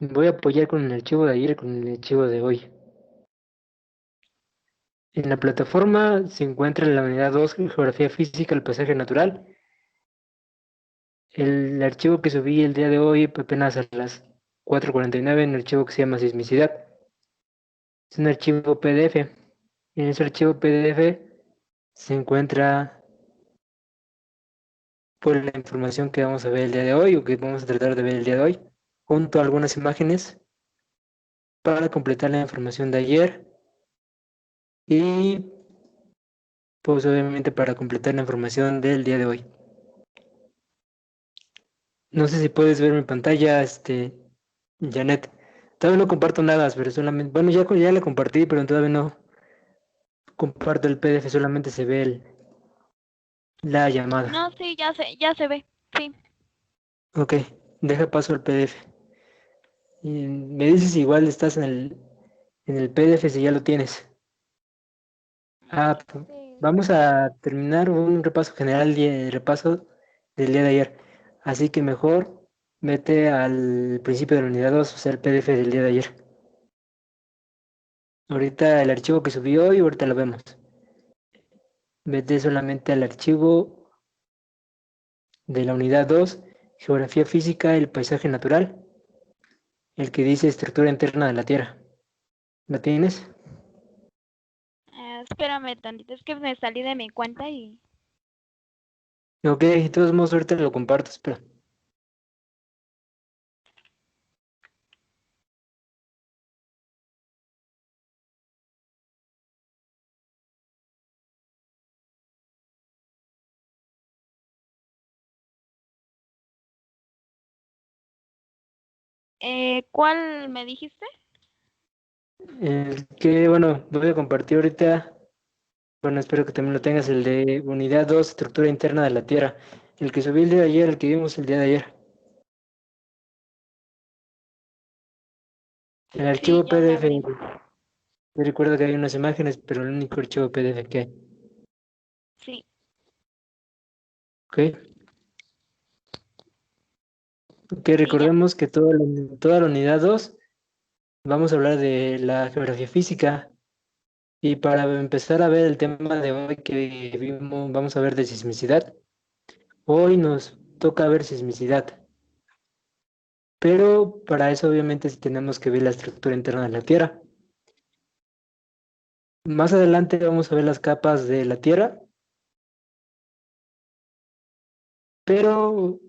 Voy a apoyar con el archivo de ayer con el archivo de hoy. En la plataforma se encuentra la unidad 2, Geografía Física, el paisaje natural. El archivo que subí el día de hoy, apenas a las 4:49, un archivo que se llama sismicidad. Es un archivo PDF. En ese archivo PDF se encuentra pues, la información que vamos a ver el día de hoy o que vamos a tratar de ver el día de hoy, junto a algunas imágenes para completar la información de ayer y pues obviamente para completar la información del día de hoy. No sé si puedes ver mi pantalla, Janet. Todavía no comparto nada, pero solamente, bueno, ya la compartí, pero todavía no comparto el PDF, solamente se ve la llamada. No, sí, ya se ve. Sí. Ok, deja paso al PDF. Y me dices si igual estás en el PDF si ya lo tienes. Vamos a terminar un repaso general, repaso del día de ayer. Así que mejor vete al principio de la unidad 2, o sea, el PDF del día de ayer. Ahorita el archivo que subí hoy, ahorita lo vemos. Vete solamente al archivo de la unidad 2, Geografía Física, el paisaje natural, el que dice estructura interna de la Tierra. ¿Lo tienes? Espérame tantito, es que me salí de mi cuenta y... Ok, de todos modos ahorita lo comparto, espera. ¿Cuál me dijiste? El que, bueno, voy a compartir ahorita, bueno, espero que también lo tengas, el de unidad 2, estructura interna de la Tierra. El que subí el día de ayer, el que vimos el día de ayer. El Sí, archivo ya lo PDF, abrí. yo recuerdo que hay unas imágenes, pero el único archivo PDF que hay. Sí. Ok, Sí, ya. recordemos que toda la unidad 2 vamos a hablar de la geografía física. Y para empezar a ver el tema de hoy que vimos, vamos a ver de sismicidad. Hoy nos toca ver sismicidad, pero para eso obviamente sí tenemos que ver la estructura interna de la Tierra. Más adelante vamos a ver las capas de la Tierra, pero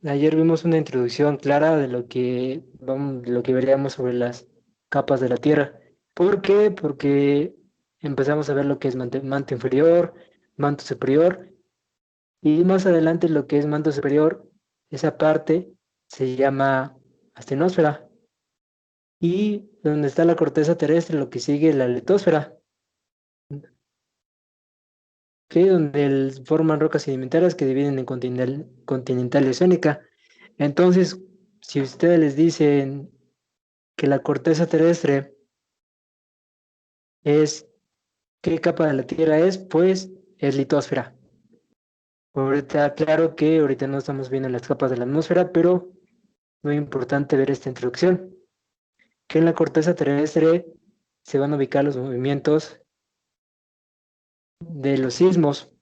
ayer vimos una introducción clara de lo que veríamos sobre las capas de la Tierra. ¿Por qué? Porque empezamos a ver lo que es manto inferior, manto superior. Y más adelante lo que es manto superior, esa parte se llama astenosfera. Y donde está la corteza terrestre, lo que sigue la litosfera, que donde forman rocas sedimentarias que dividen en continental y oceánica. Entonces, si ustedes les dicen que la corteza terrestre es, ¿qué capa de la Tierra es? Pues es litosfera. Ahorita, claro que ahorita no estamos viendo las capas de la atmósfera, pero muy importante ver esta introducción. Que en la corteza terrestre se van a ubicar los movimientos de los sismos,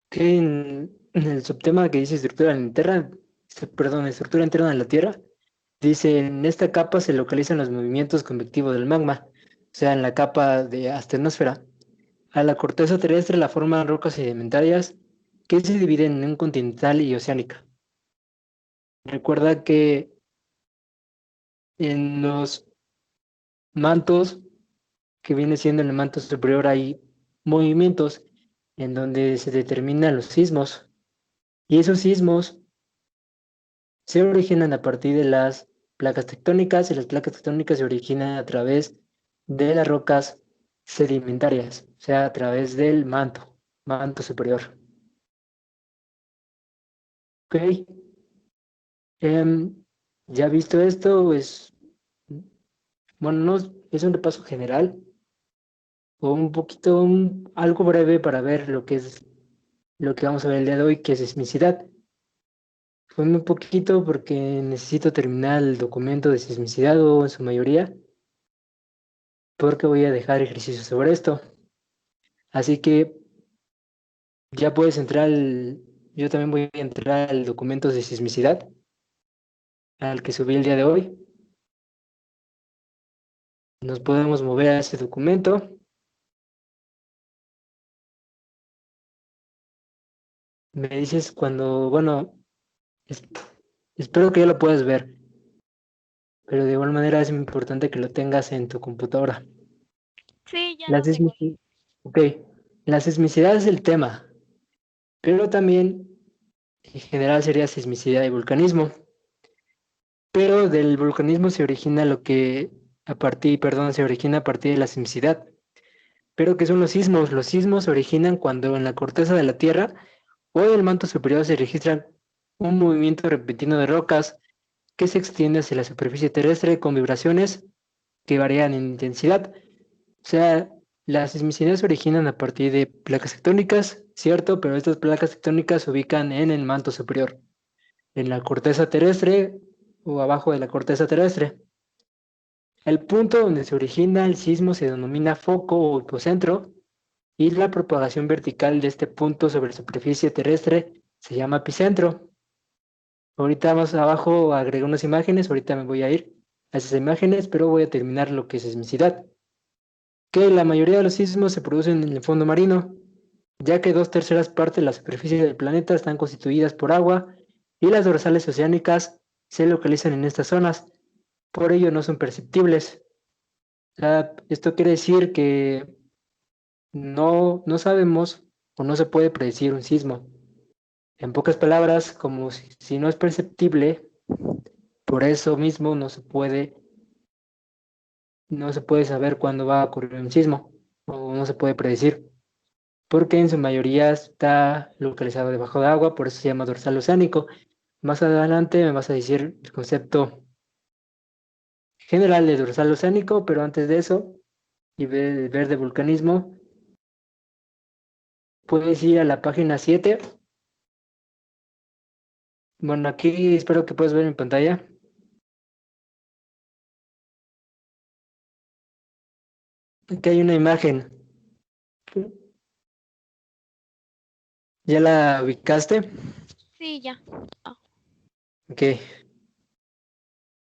que en el subtema que dice estructura interna, perdón, estructura interna de la Tierra, dice en esta capa se localizan los movimientos convectivos del magma, o sea, en la capa de astenosfera. A la corteza terrestre la forman rocas sedimentarias que se dividen en continental y oceánica. Recuerda que en los mantos que viene siendo en el manto superior, hay movimientos en donde se determinan los sismos. Y esos sismos se originan a partir de las placas tectónicas y las placas tectónicas se originan a través de las rocas sedimentarias, o sea, a través del manto superior. ¿Ok? Ya visto esto, bueno, no, es un repaso general o un poquito, algo breve para ver lo que vamos a ver el día de hoy, que es sismicidad. Fue muy poquito porque necesito terminar el documento de sismicidad o en su mayoría, porque voy a dejar ejercicios sobre esto. Así que ya puedes entrar yo también voy a entrar al documento de sismicidad, al que subí el día de hoy. Nos podemos mover a ese documento. Me dices cuando, bueno, es- espero que ya lo puedas ver, pero de igual manera es importante que lo tengas en tu computadora. Sí, ya La lo tengo. sismicidad, ok, la sismicidad es el tema, pero también en general sería sismicidad y vulcanismo. Pero del vulcanismo se origina se origina a partir de la sismicidad. Pero ¿qué son los sismos? Los sismos se originan cuando en la corteza de la Tierra o del manto superior se registra un movimiento repentino de rocas que se extiende hacia la superficie terrestre con vibraciones que varían en intensidad. O sea, las sismicidades se originan a partir de placas tectónicas, cierto, pero estas placas tectónicas se ubican en el manto superior, en la corteza terrestre o abajo de la corteza terrestre. El punto donde se origina el sismo se denomina foco o hipocentro y la propagación vertical de este punto sobre la superficie terrestre se llama epicentro. Ahorita más abajo agregué unas imágenes, ahorita me voy a ir a esas imágenes, pero voy a terminar lo que es sismicidad, que la mayoría de los sismos se producen en el fondo marino, ya que dos terceras partes de la superficie del planeta están constituidas por agua y las dorsales oceánicas se localizan en estas zonas, por ello no son perceptibles. O sea, esto quiere decir que no sabemos o no se puede predecir un sismo. En pocas palabras, como si no es perceptible, por eso mismo no se puede saber cuándo va a ocurrir un sismo o no se puede predecir, porque en su mayoría está localizado debajo de agua, por eso se llama dorsal oceánico. Más adelante me vas a decir el concepto general de dorsal oceánico, pero antes de eso, y ver de vulcanismo, puedes ir a la página 7. Bueno, aquí espero que puedas ver en pantalla. Aquí hay una imagen. ¿Ya la ubicaste? Sí, ya. Ah, Ok.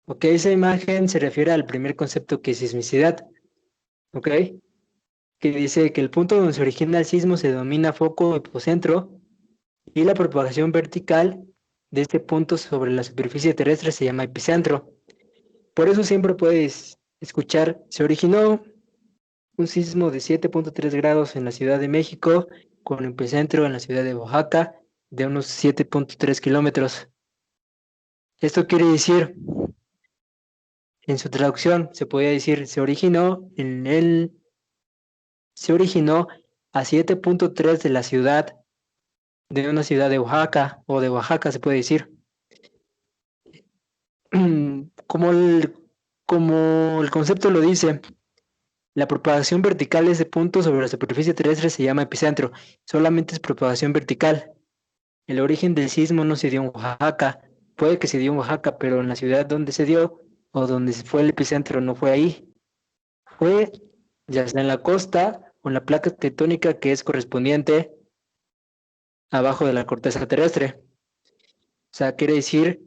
Ok, esa imagen se refiere al primer concepto que es sismicidad. Ok. Que dice que el punto donde se origina el sismo se denomina foco o epicentro y la propagación vertical de este punto sobre la superficie terrestre se llama epicentro. Por eso siempre puedes escuchar, se originó un sismo de 7.3 grados en la Ciudad de México con epicentro en la ciudad de Oaxaca de unos 7.3 kilómetros. Esto quiere decir, en su traducción, se podría decir, se originó a 7.3 de la ciudad, de una ciudad de Oaxaca, o de Oaxaca se puede decir. Como como el concepto lo dice, la propagación vertical de ese punto sobre la superficie terrestre se llama epicentro. Solamente es propagación vertical. El origen del sismo no se dio en Oaxaca. Puede que se dio en Oaxaca, pero en la ciudad donde se dio o donde fue el epicentro no fue ahí. Fue ya sea en la costa o en la placa tectónica que es correspondiente abajo de la corteza terrestre. O sea, quiere decir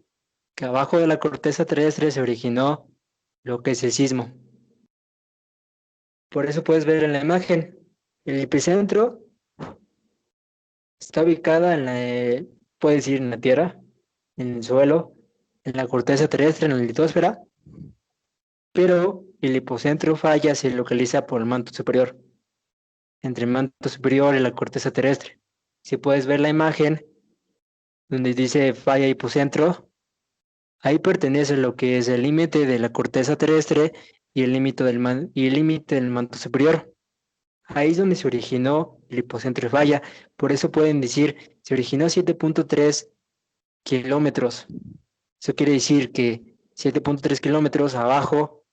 que abajo de la corteza terrestre se originó lo que es el sismo. Por eso puedes ver en la imagen, el epicentro está ubicada puedes ir en la Tierra, en el suelo, en la corteza terrestre, en la litosfera, pero el hipocentro falla se localiza por el manto superior, entre el manto superior y la corteza terrestre. Si puedes ver la imagen donde dice falla hipocentro, ahí pertenece lo que es el límite de la corteza terrestre y y el límite del manto superior. Ahí es donde se originó el hipocentro de falla. Por eso pueden decir, se originó 7.3 kilómetros. Eso quiere decir que 7.3 kilómetros abajo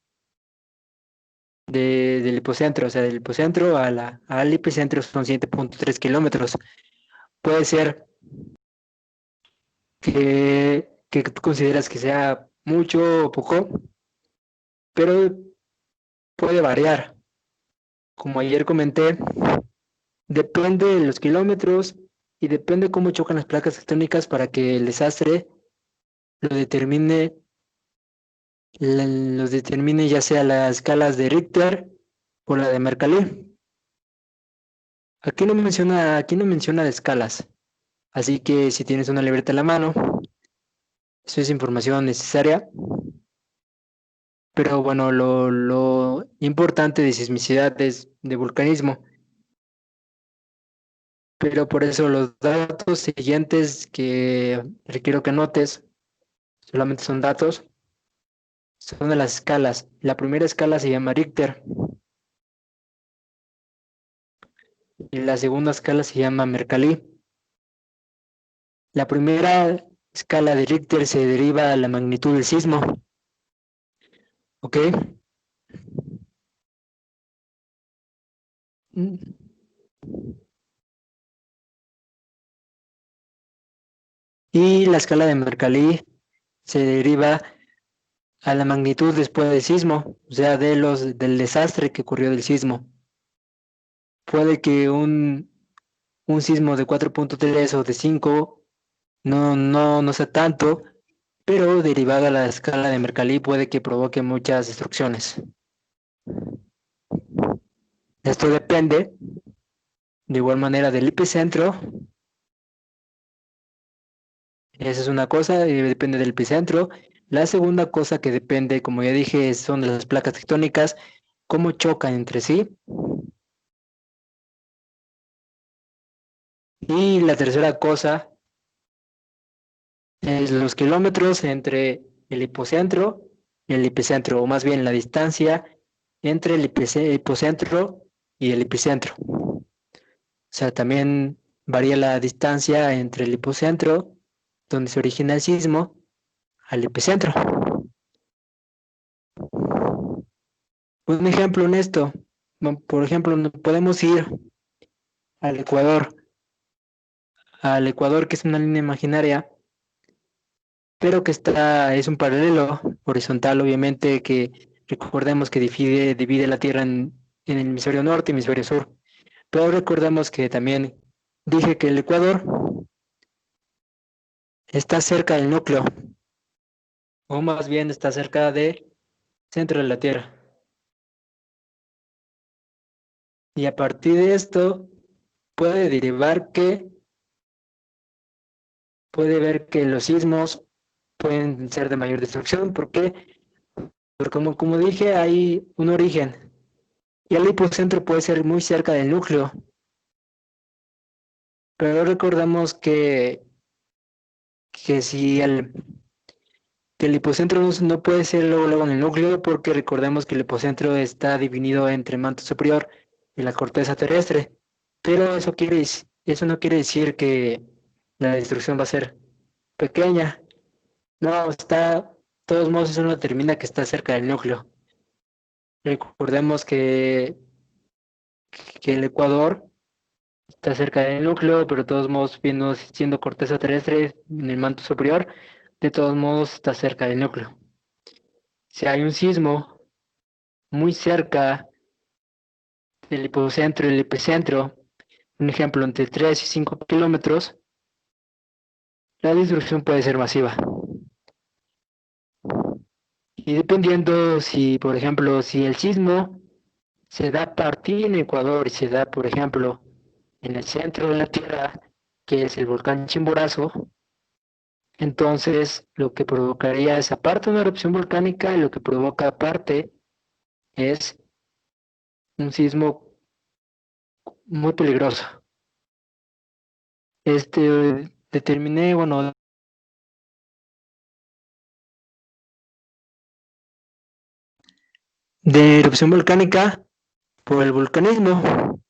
del hipocentro, o sea, del hipocentro al epicentro son 7.3 kilómetros. Puede ser que tú consideras que sea mucho o poco, pero puede variar. Como ayer comenté, depende de los kilómetros y depende cómo chocan las placas tectónicas para que el desastre lo determine, los determine ya sea las escalas de Richter o la de Mercalli. Aquí no menciona de escalas, así que si tienes una libreta en la mano, eso es información necesaria. Pero bueno, lo importante de sismicidad es de vulcanismo. Pero por eso los datos siguientes que requiero que notes, solamente son datos, son de las escalas. La primera escala se llama Richter y la segunda escala se llama Mercalli. La primera escala de Richter se deriva a la magnitud del sismo, ¿ok? Y la escala de Mercalli se deriva a la magnitud después del sismo, o sea, del desastre que ocurrió del sismo. Puede que un sismo de 4.3 o de 5 no sea tanto, pero derivada a la escala de Mercalli puede que provoque muchas destrucciones. Esto depende de igual manera del epicentro, esa es una cosa, y depende del epicentro. La segunda cosa que depende, como ya dije, son de las placas tectónicas, cómo chocan entre sí. Y la tercera cosa es los kilómetros entre el hipocentro y el epicentro, o más bien la distancia entre el hipocentro y el epicentro. O sea, también varía la distancia entre el hipocentro, donde se origina el sismo, al epicentro. Un ejemplo en esto, por ejemplo, podemos ir al Ecuador que es una línea imaginaria, pero que es un paralelo horizontal, obviamente, que recordemos que divide la Tierra en el hemisferio norte y hemisferio sur. Pero recordemos que también dije que el Ecuador está cerca del núcleo, o más bien está cerca del centro de la Tierra. Y a partir de esto puede derivar que puede ver que los sismos pueden ser de mayor destrucción. ¿Por qué? Porque como dije, hay un origen. Y el hipocentro puede ser muy cerca del núcleo. Pero recordamos que si que el hipocentro no puede ser luego en el núcleo, porque recordemos que el hipocentro está dividido entre manto superior y la corteza terrestre. Pero eso no quiere decir que la destrucción va a ser pequeña. No, de todos modos, eso no determina que está cerca del núcleo. Recordemos que el Ecuador está cerca del núcleo, pero de todos modos, siendo corteza terrestre en el manto superior, de todos modos está cerca del núcleo. Si hay un sismo muy cerca del hipocentro y el epicentro, un ejemplo, entre 3 y 5 kilómetros, la destrucción puede ser masiva. Y dependiendo si, por ejemplo, si el sismo se da partido en Ecuador y se da, por ejemplo, en el centro de la Tierra, que es el volcán Chimborazo, entonces lo que provocaría es aparte una erupción volcánica, lo que provoca aparte es un sismo muy peligroso. Determiné, bueno, de erupción volcánica por el vulcanismo.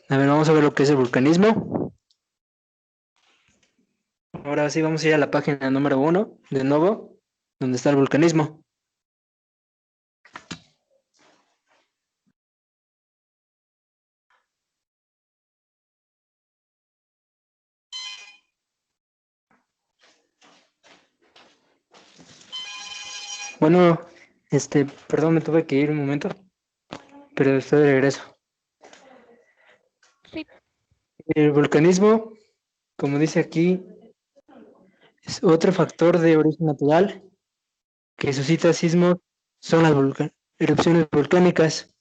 A ver, vamos a ver lo que es el vulcanismo. Ahora sí vamos a ir a la página número 1 de nuevo, donde está el vulcanismo. Bueno, perdón, me tuve que ir un momento, pero estoy de regreso. Sí. El volcanismo, como dice aquí, es otro factor de origen natural que suscita sismos, son las erupciones volcánicas.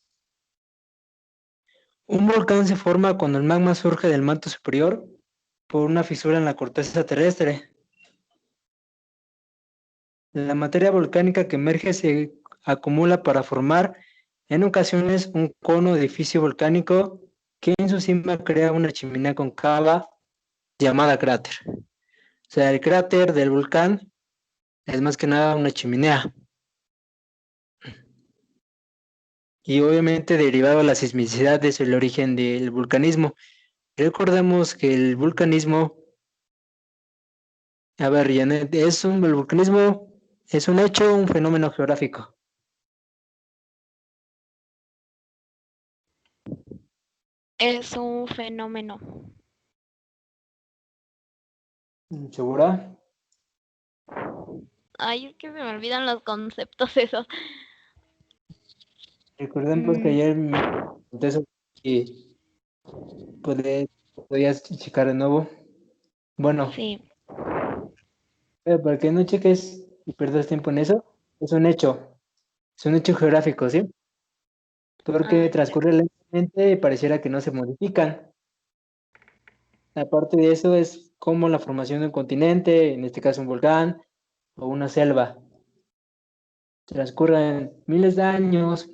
Un volcán se forma cuando el magma surge del manto superior por una fisura en la corteza terrestre. La materia volcánica que emerge se acumula para formar en ocasiones un cono de edificio volcánico que en su cima crea una chimenea cóncava llamada cráter. O sea, el cráter del volcán es más que nada una chimenea. Y obviamente derivado de la sismicidad es el origen del vulcanismo. Recordemos que el vulcanismo, a ver, Janet, el vulcanismo es un hecho, un fenómeno geográfico. Es un fenómeno. ¿Segura? Ay, es que se me olvidan los conceptos esos. Recordemos que Mm, ayer me conté eso y podías checar de nuevo. Bueno, sí. pero para que no cheques y pierdas tiempo en eso, es un hecho geográfico, ¿sí? Porque Ah, ya. transcurre lentamente y pareciera que no se modifican. Aparte de eso, es como la formación de un continente, en este caso un volcán o una selva. Transcurren miles de años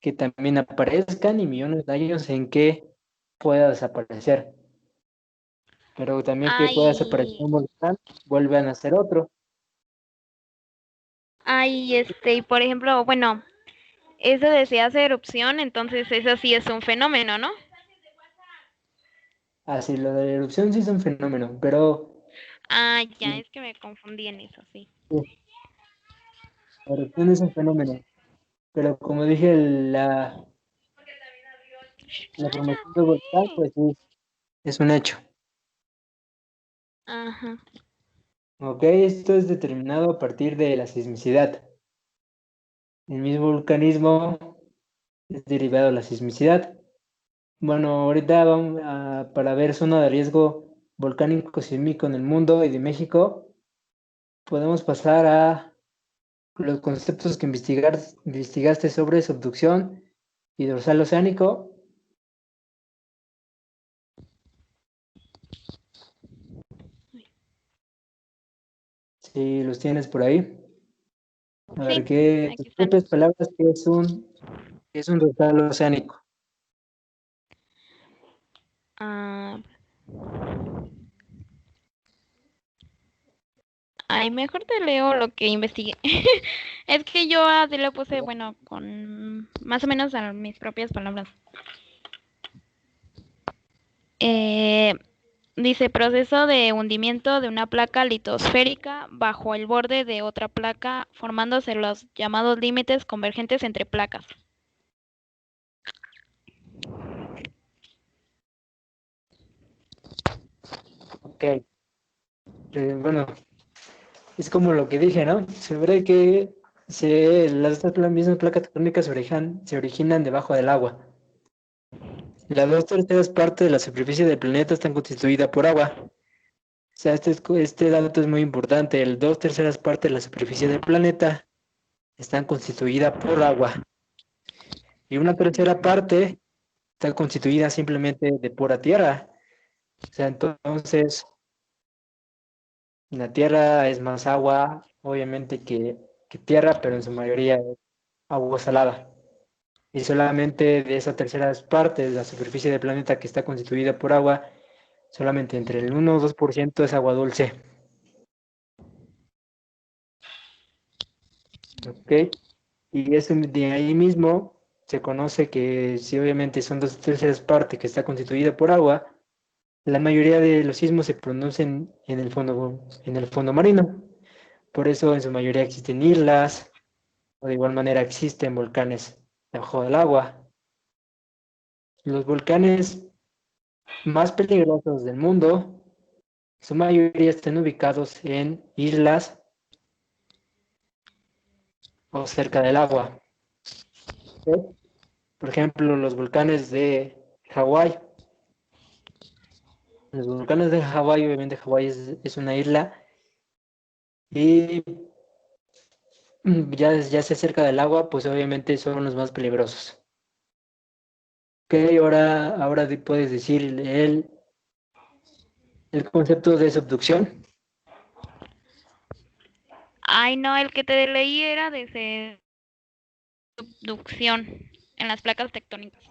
que también aparezcan y millones de años en que pueda desaparecer. Pero también que pueda desaparecer Ay, un volcán, vuelve a nacer otro. ay, y por ejemplo, bueno, eso decía hace erupción, entonces eso sí es un fenómeno, ¿no? Así, lo de la erupción sí es un fenómeno, pero Ah, ya, sí, es que me confundí en eso, sí. la erupción es un fenómeno. Pero como dije, la formación del volcán, pues sí, es un hecho. Ajá. Ok, esto es determinado a partir de la sismicidad. El mismo vulcanismo es derivado de la sismicidad. Bueno, ahorita vamos para ver zona de riesgo volcánico sísmico en el mundo y de México, podemos pasar a los conceptos que investigaste sobre subducción y dorsal oceánico. Si los tienes por ahí. A ver, Sí, ¿qué tus aquí están. propias palabras, qué es un dorsal oceánico? Ah, ay, mejor te leo lo que investigué. Es que yo así lo puse, bueno, con más o menos a mis propias palabras. Eh, Dice proceso de hundimiento de una placa litosférica bajo el borde de otra placa, formándose los llamados límites convergentes entre placas. Ok, bueno, es como lo que dije, ¿no? Se ve que las mismas placas tectónicas se originan debajo del agua. Las dos terceras partes de la superficie del planeta están constituidas por agua. O sea, este dato es muy importante. El dos terceras partes de la superficie del planeta están constituidas por agua. Y una tercera parte está constituida simplemente de pura tierra. O sea, entonces, la tierra es más agua, obviamente, que tierra, pero en su mayoría es agua salada. Y solamente de esa tercera parte de la superficie del planeta que está constituida por agua, solamente entre el 1 o 2% es agua dulce. ¿Ok? Y eso de ahí mismo se conoce que si obviamente son dos terceras partes que está constituida por agua, la mayoría de los sismos se producen en el fondo marino. Por eso en su mayoría existen islas, o de igual manera existen volcanes debajo del agua. Los volcanes más peligrosos del mundo, su mayoría están ubicados en islas o cerca del agua. ¿Ok? Por ejemplo, los volcanes de Hawái. Los volcanes de Hawái, obviamente Hawái es una isla y ya sea cerca del agua, pues obviamente son los más peligrosos. Ok, ahora puedes decir el concepto de subducción. Ay, no, el que te leí era de subducción en las placas tectónicas.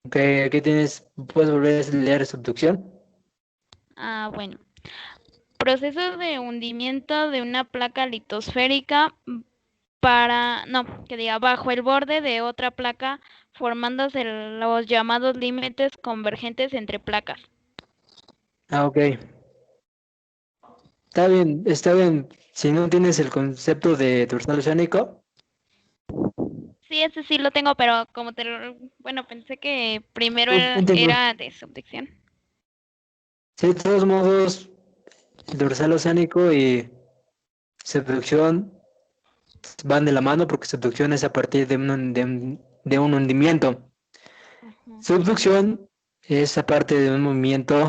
Ok, aquí tienes, puedes volver a leer subducción. Ah, bueno. Proceso de hundimiento de una placa litosférica no, que diga, bajo el borde de otra placa, formándose los llamados límites convergentes entre placas. Ah, ok. Está bien, está bien. Si no tienes el concepto de dorsal oceánico, Sí, ese sí lo tengo, pero bueno, pensé que primero entiendo. era de subducción. Sí, de todos modos, el dorsal oceánico y subducción van de la mano porque subducción es a partir de un hundimiento. Ujú. Subducción es a parte de un movimiento,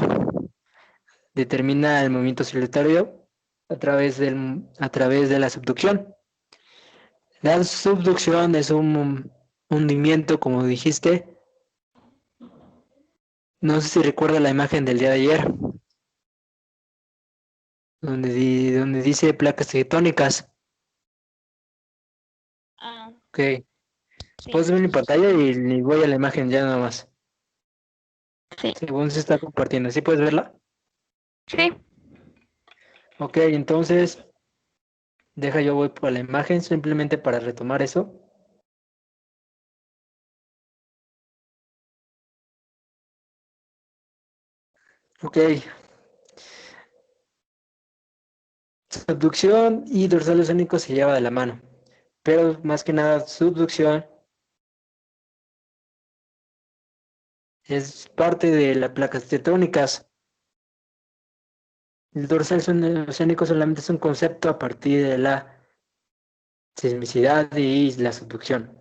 determina el movimiento oscilatorio a través de la subducción. La subducción es un hundimiento, como dijiste. No sé si recuerda la imagen del día de ayer, donde dice placas tectónicas. Ah, Ok, sí, puedes ver mi pantalla y voy a la imagen ya nada más. sí, Según se está compartiendo, ¿sí puedes verla? sí. Ok, entonces deja yo voy por la imagen simplemente para retomar eso. Ok, subducción y dorsal oceánico se lleva de la mano, pero más que nada subducción es parte de las placas tectónicas. El dorsal oceánico solamente es un concepto a partir de la sismicidad y la subducción.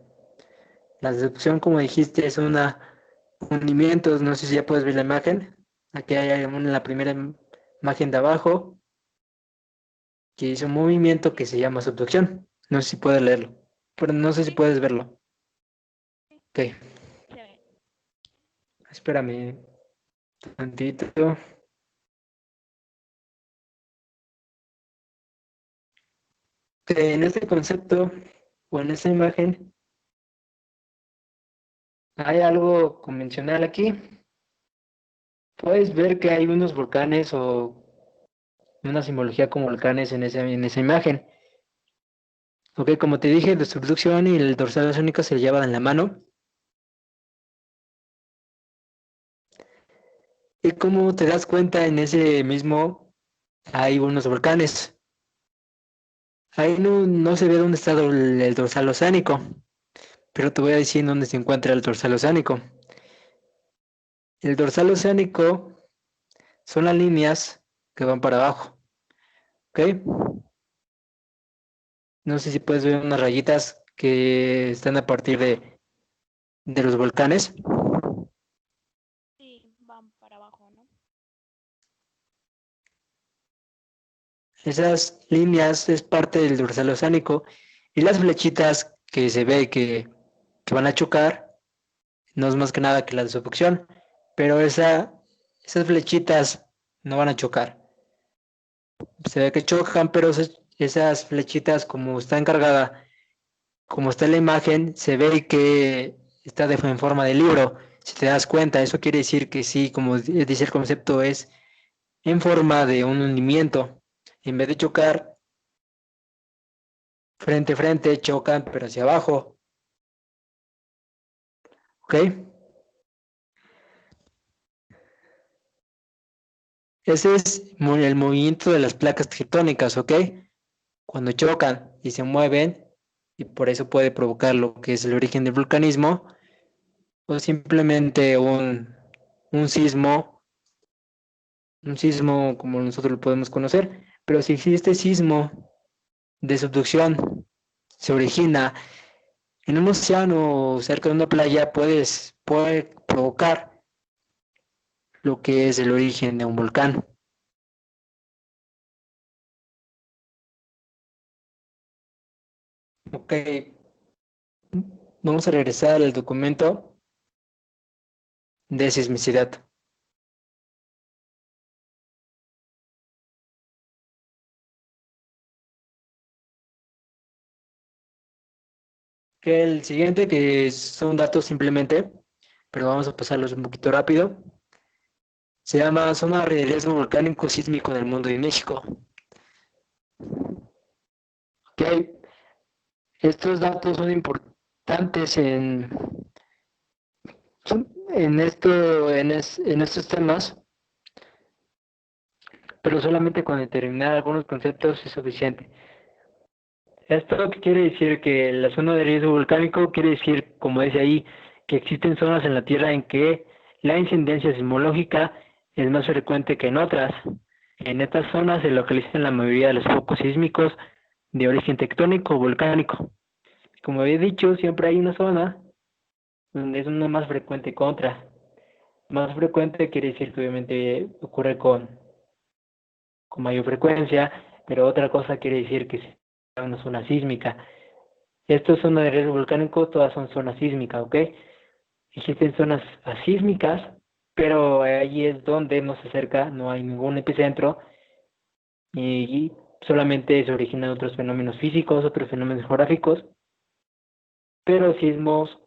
La subducción, como dijiste, es una hundimientos. No sé si ya puedes ver la imagen. Aquí hay la primera imagen de abajo que hizo un movimiento que se llama subducción. No sé si puedes leerlo, pero no sé si Sí, puedes verlo. Ok, se ve. espérame tantito. En este concepto o en esta imagen hay algo convencional aquí. Puedes ver que hay unos volcanes o una simbología con volcanes en esa imagen. Ok, como te dije, la subducción y el dorsal oceánico se llevan en la mano. Y como te das cuenta, en ese mismo hay unos volcanes. Ahí no se ve dónde está el dorsal oceánico, pero te voy a decir dónde se encuentra el dorsal oceánico. El dorsal oceánico son las líneas que van para abajo, ¿ok? No sé si puedes ver unas rayitas que están a partir de los volcanes. Sí, van para abajo, ¿no? Esas líneas es parte del dorsal oceánico y las flechitas que se ve que van a chocar no es más que nada que la subducción, pero esas flechitas no van a chocar. Se ve que chocan, pero esas flechitas como está encargada, como está en la imagen, se ve que está en forma de libro. Si te das cuenta, eso quiere decir que sí, como dice el concepto, es en forma de un hundimiento. En vez de chocar frente a frente, chocan, pero hacia abajo. ¿Ok? Ese es el movimiento de las placas tectónicas, ¿ok? Cuando chocan y se mueven, y por eso puede provocar lo que es el origen del vulcanismo, o simplemente un sismo como nosotros lo podemos conocer. Pero si existe sismo de subducción, se origina en un océano cerca de una playa, puede provocar lo que es el origen de un volcán. Ok, vamos a regresar al documento de sismicidad. Que el siguiente, que son datos simplemente, pero vamos a pasarlos un poquito rápido, se llama Zona de Riesgo Volcánico Sísmico del Mundo y México. Ok, estos datos son importantes en estos temas, pero solamente con determinar algunos conceptos es suficiente. Esto quiere decir que la zona de riesgo volcánico quiere decir, como dice ahí, que existen zonas en la Tierra en que la incidencia sismológica es más frecuente que en otras. En estas zonas se localizan la mayoría de los focos sísmicos de origen tectónico o volcánico. Como había dicho, siempre hay una zona donde es una más frecuente que otra. Más frecuente quiere decir que obviamente ocurre con mayor frecuencia, pero otra cosa quiere decir que es una zona sísmica. Estas zonas de riesgo volcánico, todas son zonas sísmicas, ¿ok? Existen zonas asísmicas, pero ahí es donde no se acerca, no hay ningún epicentro y solamente se originan otros fenómenos físicos, otros fenómenos geográficos, pero sismos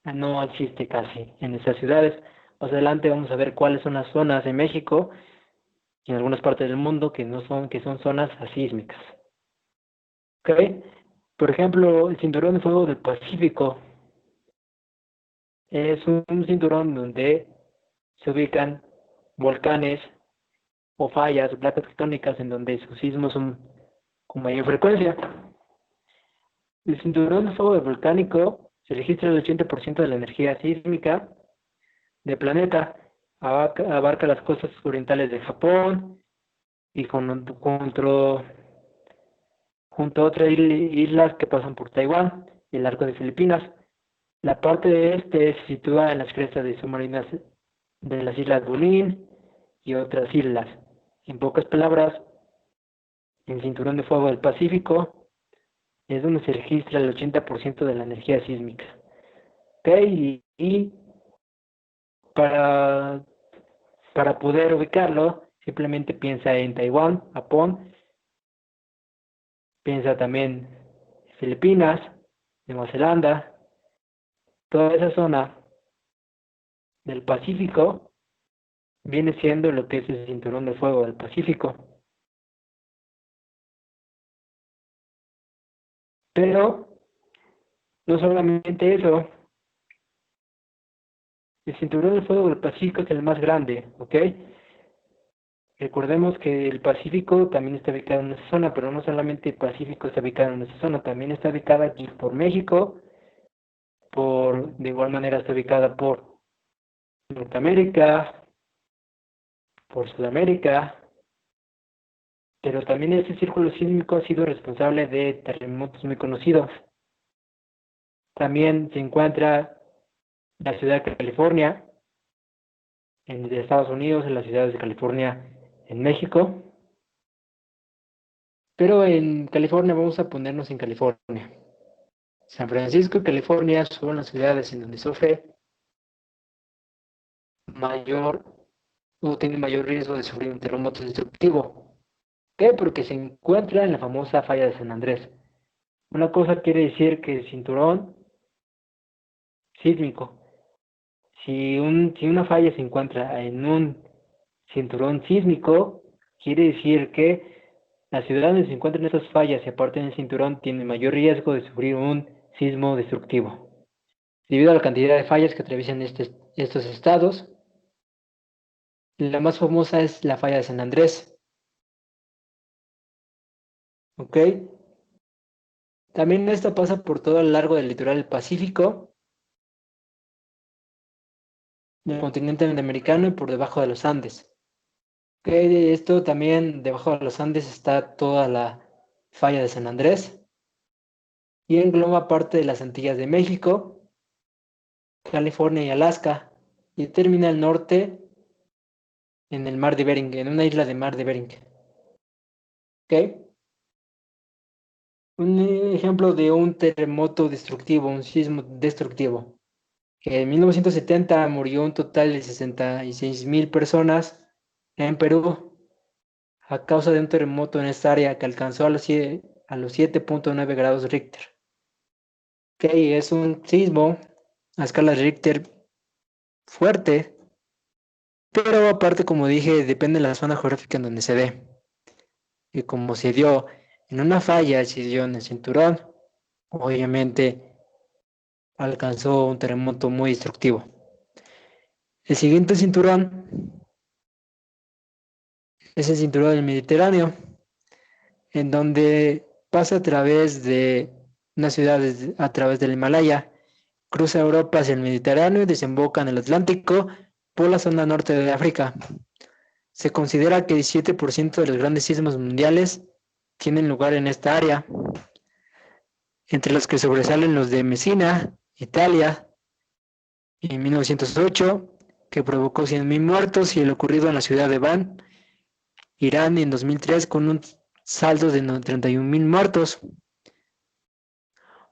no existe casi en estas ciudades. Más adelante vamos a ver cuáles son las zonas en México y en algunas partes del mundo que son zonas asísmicas. ¿Ok? Por ejemplo, el cinturón de fuego del Pacífico es un cinturón donde se ubican volcanes o fallas, placas tectónicas en donde sus sismos son con mayor frecuencia. El cinturón de fuego volcánico se registra el 80% de la energía sísmica del planeta. Abarca las costas orientales de Japón y junto a otras islas que pasan por Taiwán y el arco de Filipinas. La parte de este se sitúa en las crestas de submarinas de las islas Bonin y otras islas. En pocas palabras, el cinturón de fuego del Pacífico es donde se registra el 80% de la energía sísmica. ¿Ok? Y para, para poder ubicarlo, simplemente piensa en Taiwán, Japón, piensa también en Filipinas, Nueva Zelanda, toda esa zona del Pacífico viene siendo lo que es el cinturón de fuego del Pacífico. Pero no solamente eso, el cinturón de fuego del Pacífico es el más grande, ¿ok? Recordemos que el Pacífico también está ubicado en esa zona, pero no solamente el Pacífico está ubicado en esa zona, también está ubicada aquí por México, de igual manera está ubicada por Norteamérica, por Sudamérica, pero también este círculo sísmico ha sido responsable de terremotos muy conocidos. También se encuentra la ciudad de California, en Estados Unidos, en las ciudades de California, en México. Pero en California vamos a ponernos en California. San Francisco y California son las ciudades en donde sufre mayor o tiene mayor riesgo de sufrir un terremoto destructivo. ¿Qué? Porque se encuentra en la famosa falla de San Andrés. Una cosa quiere decir que el cinturón sísmico, si una falla se encuentra en un cinturón sísmico, quiere decir que la ciudad donde se encuentran estas fallas y aparte del cinturón tiene mayor riesgo de sufrir un sismo destructivo. Debido a la cantidad de fallas que atraviesan estos estados, la más famosa es la falla de San Andrés. ¿Ok? También esta pasa por todo el largo del litoral del Pacífico, del continente americano y por debajo de los Andes. ¿Ok? Esto también, debajo de los Andes está toda la falla de San Andrés. y engloba parte de las Antillas de México, California y Alaska, y termina al norte en el mar de Bering, en una isla de mar de Bering. ¿Ok? Un ejemplo de un terremoto destructivo, un sismo destructivo. En 1970 murió un total de 66.000 personas en Perú a causa de un terremoto en esta área que alcanzó a los 7.9 grados Richter. Ok, es un sismo a escala Richter fuerte, pero aparte, como dije, depende de la zona geográfica en donde se dé. Y como se dio en una falla, se dio en el cinturón, obviamente alcanzó un terremoto muy destructivo. El siguiente cinturón es el cinturón del Mediterráneo, en donde pasa a través de unas ciudades, a través del Himalaya, cruza Europa hacia el Mediterráneo y desemboca en el Atlántico por la zona norte de África. Se considera que el 17% de los grandes sismos mundiales tienen lugar en esta área, entre los que sobresalen los de Messina, Italia, en 1908, que provocó 100.000 muertos, y el ocurrido en la ciudad de Van, Irán, en 2003, con un saldo de 31.000 muertos.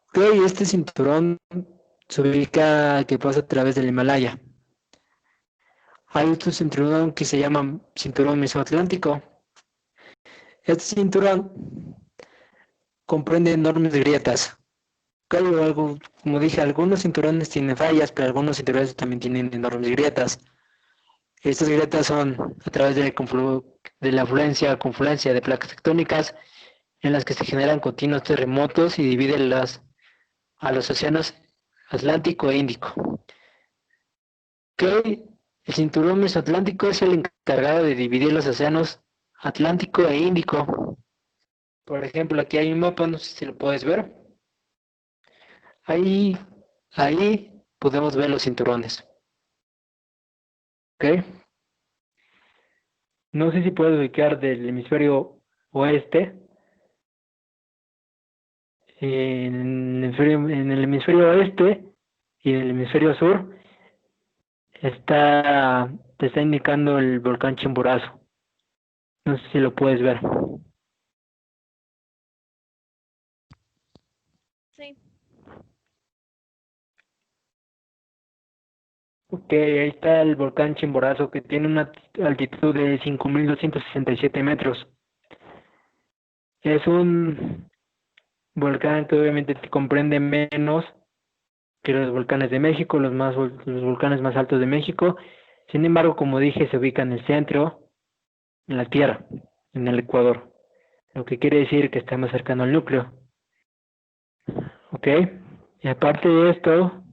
Ok, este cinturón se ubica que pasa a través del Himalaya. Hay otro cinturón que se llama cinturón mesoatlántico. Este cinturón comprende enormes grietas. Claro, como dije, algunos cinturones tienen fallas, pero algunos cinturones también tienen enormes grietas. Estas grietas son a través de la afluencia, confluencia de placas tectónicas en las que se generan continuos terremotos y dividen a los océanos Atlántico e Índico. Que el cinturón mesoatlántico es el encargado de dividir los océanos Atlántico e Índico. Por ejemplo, aquí hay un mapa, no sé si lo puedes ver. Ahí, ahí podemos ver los cinturones. ¿Ok? No sé si puedes ubicar del hemisferio oeste. En el hemisferio oeste y en el hemisferio sur te está indicando el volcán Chimborazo. No sé si lo puedes ver. Sí. Ok, ahí está el volcán Chimborazo, que tiene una altitud de 5.267 metros. Es un volcán que obviamente te comprende menos que los volcanes de México, los volcanes más altos de México. Sin embargo, como dije, se ubica en el centro, en la Tierra, en el Ecuador, lo que quiere decir que está más cercano al núcleo. ¿Ok? Y aparte de esto,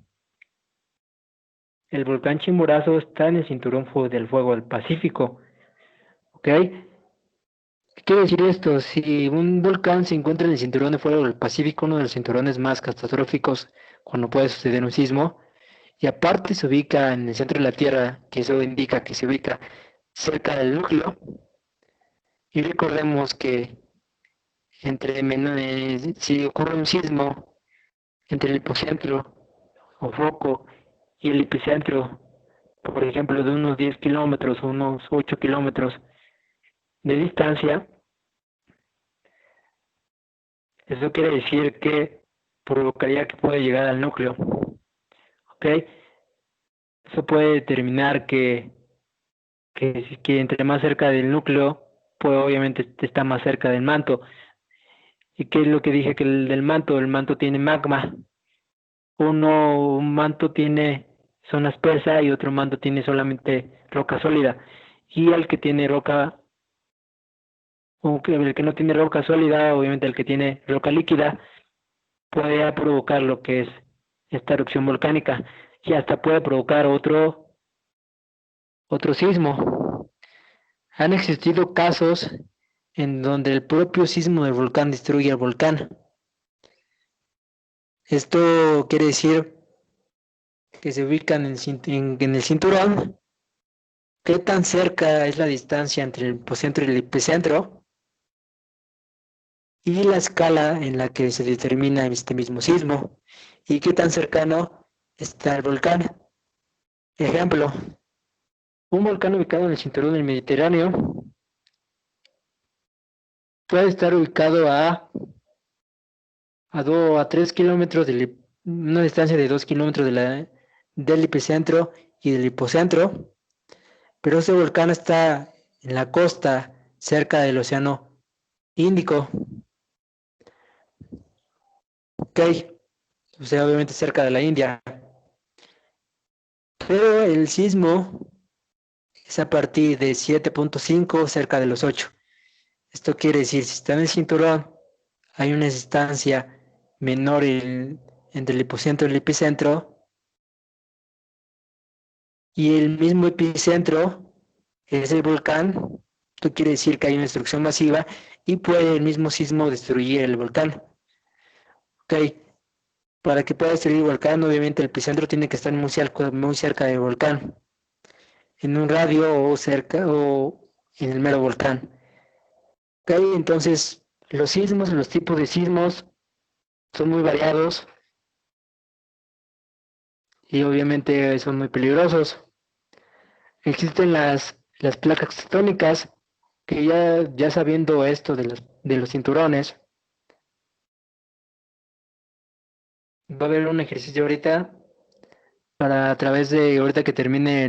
el volcán Chimborazo está en el cinturón del fuego del Pacífico. ¿Ok? ¿Qué quiere decir esto? Si un volcán se encuentra en el cinturón de fuego del Pacífico, uno de los cinturones más catastróficos cuando puede suceder un sismo, y aparte se ubica en el centro de la Tierra, que eso indica que se ubica cerca del núcleo, y recordemos que si ocurre un sismo entre el hipocentro o foco y el epicentro, por ejemplo, de unos 10 kilómetros o unos 8 kilómetros de distancia, eso quiere decir que provocaría que puede llegar al núcleo. ¿Ok? Eso puede determinar que entre más cerca del núcleo, pues obviamente está más cerca del manto. ¿Y qué es lo que dije? Que el manto tiene magma. Un manto tiene zona espesa y otro manto tiene solamente roca sólida. Y el que tiene roca, el que no tiene roca sólida, obviamente el que tiene roca líquida, puede provocar lo que es esta erupción volcánica y hasta puede provocar otro sismo. Han existido casos en donde el propio sismo del volcán destruye el volcán. Esto quiere decir que se ubican en el cinturón. ¿Qué tan cerca es la distancia entre el hipocentro y el epicentro? y la escala en la que se determina este mismo sismo y qué tan cercano está el volcán. Ejemplo, un volcán ubicado en el cinturón del Mediterráneo puede estar ubicado a 3 kilómetros de una distancia de 2 kilómetros del epicentro y del hipocentro, pero ese volcán está en la costa, cerca del Océano Índico, ¿ok? O sea, obviamente cerca de la India. Pero el sismo es a partir de 7.5 cerca de los 8. Esto quiere decir, si está en el cinturón, hay una distancia menor entre el hipocentro y el epicentro, y el mismo epicentro es el volcán. Esto quiere decir que hay una destrucción masiva y puede el mismo sismo destruir el volcán. Ok, para que pueda destruir el volcán, obviamente el epicentro tiene que estar muy cerca del volcán, en un radio o cerca o en el mero volcán. Ok, entonces los sismos, los tipos de sismos son muy variados y obviamente son muy peligrosos. Existen las placas tectónicas que ya sabiendo esto de los cinturones, va a haber un ejercicio ahorita para a través de, ahorita que termine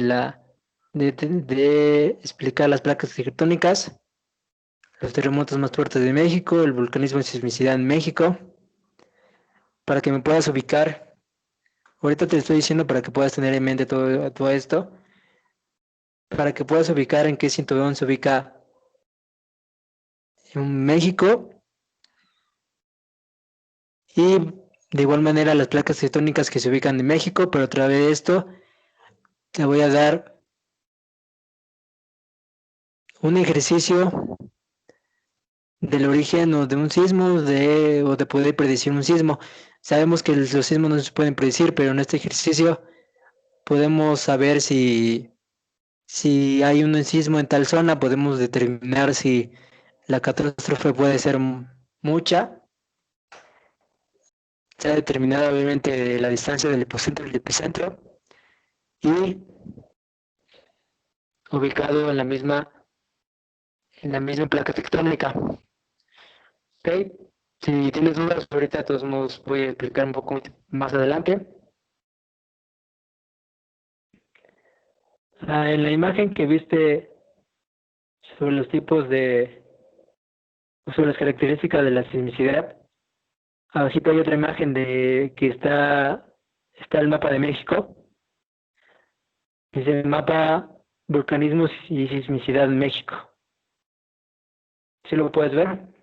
de explicar las placas tectónicas, los terremotos más fuertes de México, el volcanismo y sismicidad en México, para que me puedas ubicar. Ahorita te estoy diciendo para que puedas tener en mente todo esto, para que puedas ubicar en qué cinturón se ubica en México y de igual manera las placas tectónicas que se ubican en México, pero a través de esto te voy a dar un ejercicio del origen o de un sismo o de poder predecir un sismo. Sabemos que los sismos no se pueden predecir, pero en este ejercicio podemos saber si hay un sismo en tal zona, podemos determinar si la catástrofe puede ser mucha. Está determinada obviamente de la distancia del hipocentro y el epicentro y ubicado en la misma placa tectónica. ¿Ok? Si tienes dudas, ahorita de todos modos voy a explicar un poco más adelante. En la imagen que viste sobre los tipos sobre las características de la sismicidad, abajito hay otra imagen de que está el mapa de México. Dice mapa volcanismo y sismicidad en México. ¿Sí lo puedes ver?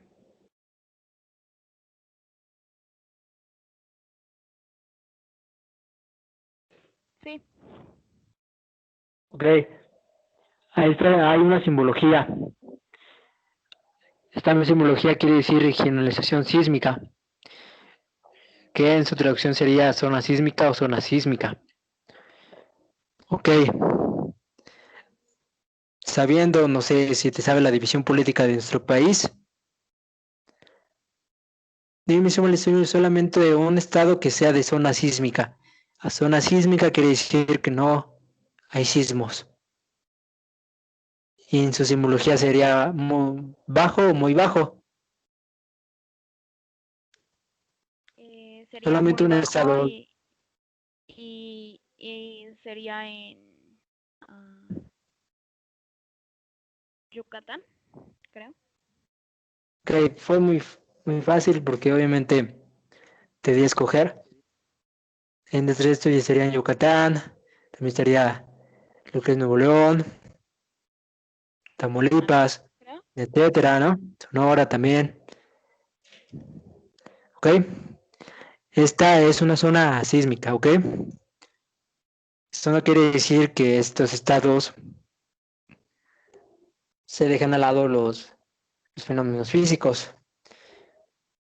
Sí. Ok. Ahí está, hay una simbología. Esta simbología quiere decir regionalización sísmica, que en su traducción sería zona sísmica o zona sísmica. Ok. Sabiendo, no sé si te sabe la división política de nuestro país, dime solamente un estado que sea de zona sísmica. A zona sísmica quiere decir que no hay sismos. Y en su simbología sería muy bajo o muy bajo. Sería Solamente muy un bajo estado. y sería en uh, Yucatán, creo. Que fue muy fácil porque obviamente te di a escoger. Entre esto ya sería en Yucatán, también estaría lo que es Nuevo León, Sonora, Tamaulipas, creo. etcétera, ¿no? Sonora también. ¿Ok? Esta es una zona sísmica, ¿ok? Esto no quiere decir que estos estados se dejen al lado los fenómenos físicos.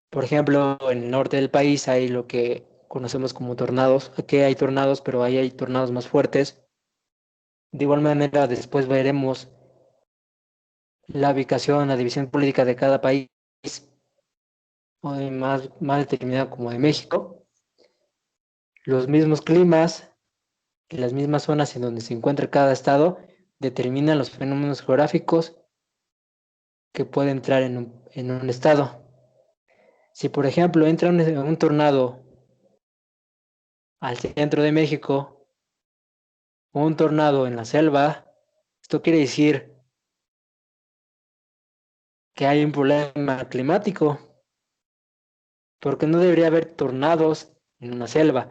Por ejemplo, en el norte del país hay lo que conocemos como tornados. Aquí hay tornados, pero ahí hay tornados más fuertes. De igual manera, después veremos la ubicación, la división política de cada país. o más determinado como de México, los mismos climas y las mismas zonas en donde se encuentra cada estado determinan los fenómenos geográficos que puede entrar en un estado. Si, por ejemplo, entra un tornado al centro de México o un tornado en la selva, esto quiere decir que hay un problema climático, porque no debería haber tornados en una selva.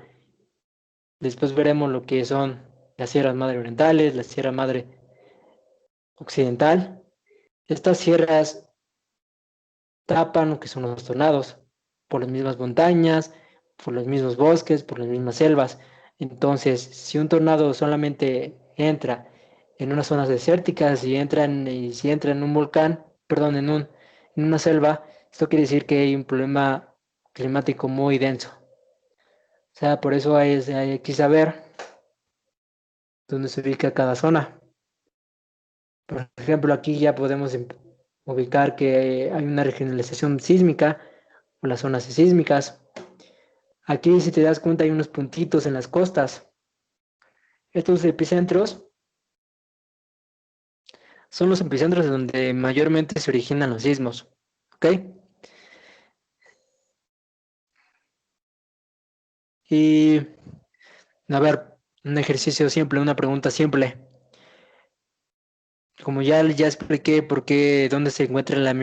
Después veremos lo que son las sierras madre orientales, la sierra madre occidental. Estas sierras tapan lo que son los tornados por las mismas montañas, por los mismos bosques, por las mismas selvas. Entonces, si un tornado solamente entra en unas zonas desérticas y si entra en un volcán, perdón, en una selva, esto quiere decir que hay un problema climático muy denso. O sea, por eso hay que saber dónde se ubica cada zona. Por ejemplo, aquí ya podemos ubicar que hay una regionalización sísmica o las zonas sísmicas. Aquí, si te das cuenta, hay unos puntitos en las costas. Estos epicentros son los epicentros donde mayormente se originan los sismos. ¿Ok? Y, a ver, un ejercicio simple, una pregunta simple. Como ya expliqué por qué, dónde se encuentra la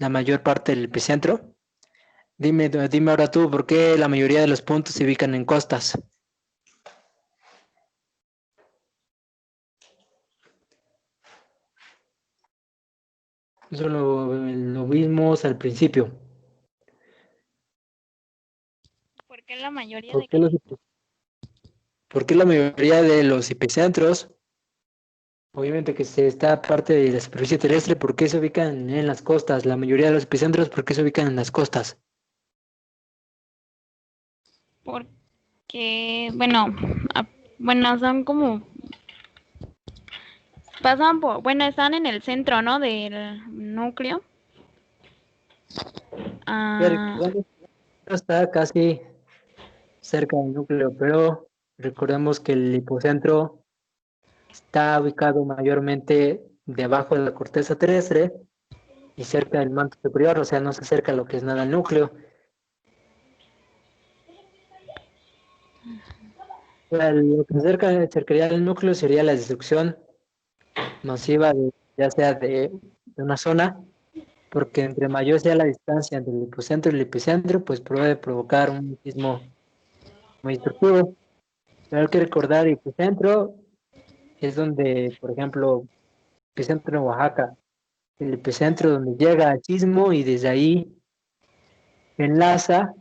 mayor parte del epicentro, dime ahora tú, ¿por qué la mayoría de los puntos se ubican en costas? Eso lo vimos al principio. ¿Por qué la mayoría ¿Por de qué qué? por qué la mayoría de los epicentros, obviamente que se está parte de la superficie terrestre, por qué se ubican en las costas? La mayoría de los epicentros, ¿por qué se ubican en las costas? Porque, bueno, bueno, son como, pasan por, bueno, están en el centro, ¿no? Del núcleo. Ya Ah, recordamos que está casi cerca del núcleo, pero recordemos que el hipocentro está ubicado mayormente debajo de la corteza terrestre y cerca del manto superior, o sea, no se acerca a lo que es nada al núcleo. Lo que acercaría al núcleo sería la destrucción masiva ya sea de una zona, porque entre mayor sea la distancia entre el hipocentro y el epicentro, pues puede provocar un sismo muy destructivo. Pero hay que recordar, el epicentro es donde, por ejemplo, epicentro en Oaxaca, el epicentro donde llega el sismo y desde ahí enlaza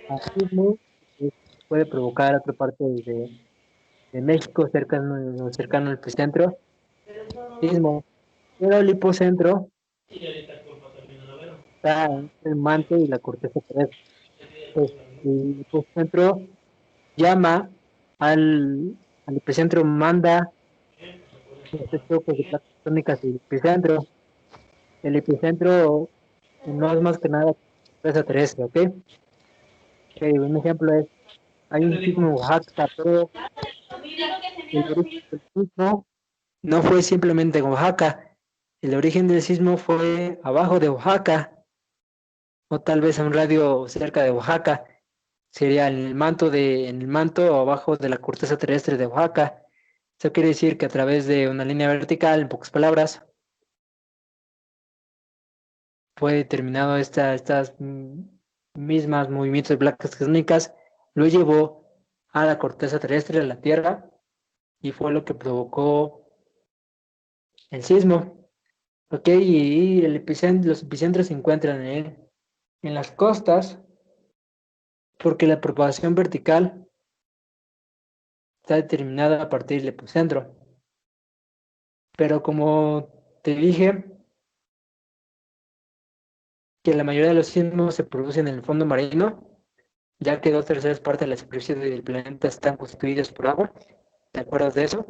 al sismo que puede provocar otra parte de México cercano al epicentro, sismo. Pero el hipocentro está entre el manto y la corteza terrestre. Pues, el hipocentro llama al epicentro, manda estos choques de placas tectónicas del epicentro. El epicentro no es más que nada presa terrestre, ¿ok? Ok, un ejemplo es, hay un sismo en Oaxaca, pero el origen del sismo no fue simplemente en Oaxaca, el origen del sismo fue abajo de Oaxaca, o tal vez a un radio cerca de Oaxaca, sería en el manto o abajo de la corteza terrestre de Oaxaca. Eso quiere decir que a través de una línea vertical, en pocas palabras, fue determinado estas mismas movimientos de placas tectónicas, lo llevó a la corteza terrestre de la Tierra y fue lo que provocó el sismo. ¿Ok? Y los epicentros se encuentran en las costas porque la propagación vertical está determinada a partir del epicentro. Pero como te dije, que la mayoría de los sismos se producen en el fondo marino, ya que dos terceras partes de la superficie del planeta están constituidas por agua. ¿Te acuerdas de eso?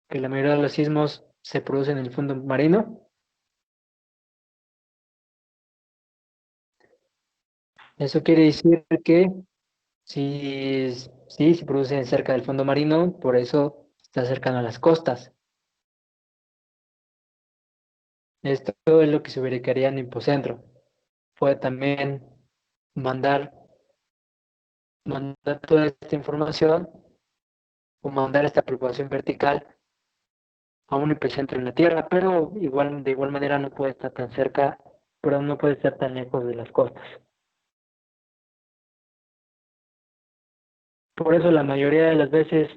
Que la mayoría de los sismos se producen en el fondo marino. Eso quiere decir que sí, se producen cerca del fondo marino, por eso está cercano a las costas. Esto es lo que se verificaría en Hipocentro. Puede también mandar, mandar toda esta información o mandar esta preocupación vertical a un epicentro en la Tierra, pero de igual manera no puede estar tan cerca, pero no puede estar tan lejos de las costas. Por eso la mayoría de las veces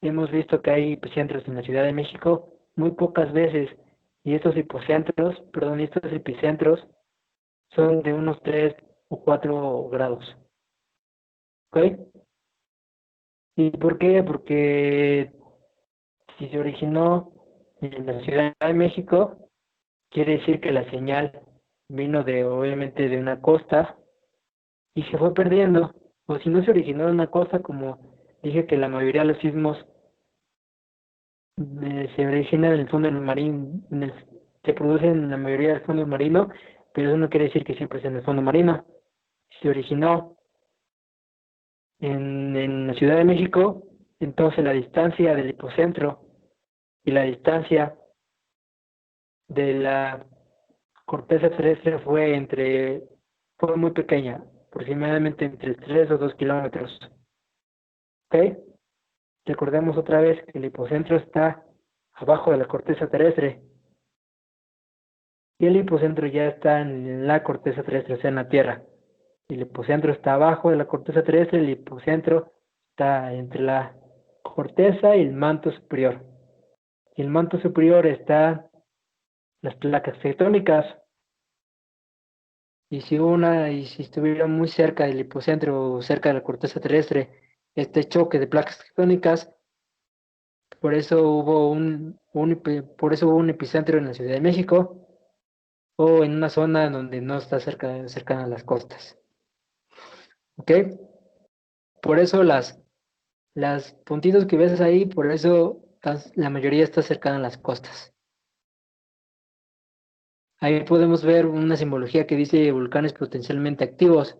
hemos visto que hay epicentros en la Ciudad de México, muy pocas veces, y estos epicentros son de unos 3 o 4 grados. ¿Ok? ¿Y por qué? Porque si se originó en la Ciudad de México, quiere decir que la señal vino obviamente, de una costa y se fue perdiendo. O si no se originó en una costa, como dije que la mayoría de los sismos se originan en el fondo marino, se producen en la mayoría del fondo marino, pero eso no quiere decir que siempre sea en el fondo marino. Si se originó en la Ciudad de México, entonces la distancia del hipocentro y la distancia de la corteza terrestre fue muy pequeña, aproximadamente entre 3 o 2 kilómetros. ¿Ok? Recordemos otra vez que el hipocentro está abajo de la corteza terrestre y el hipocentro ya está en la corteza terrestre, o sea, en la Tierra. El hipocentro está abajo de la corteza terrestre, el hipocentro está entre la corteza y el manto superior. Y el manto superior está las placas tectónicas. Y si estuviera muy cerca del hipocentro o cerca de la corteza terrestre, este choque de placas tectónicas, por eso hubo un epicentro en la Ciudad de México o en una zona donde no está cercana a las costas. ¿Ok? Por eso las puntitos que ves ahí, por eso la mayoría está cercana a las costas. Ahí podemos ver una simbología que dice volcanes potencialmente activos.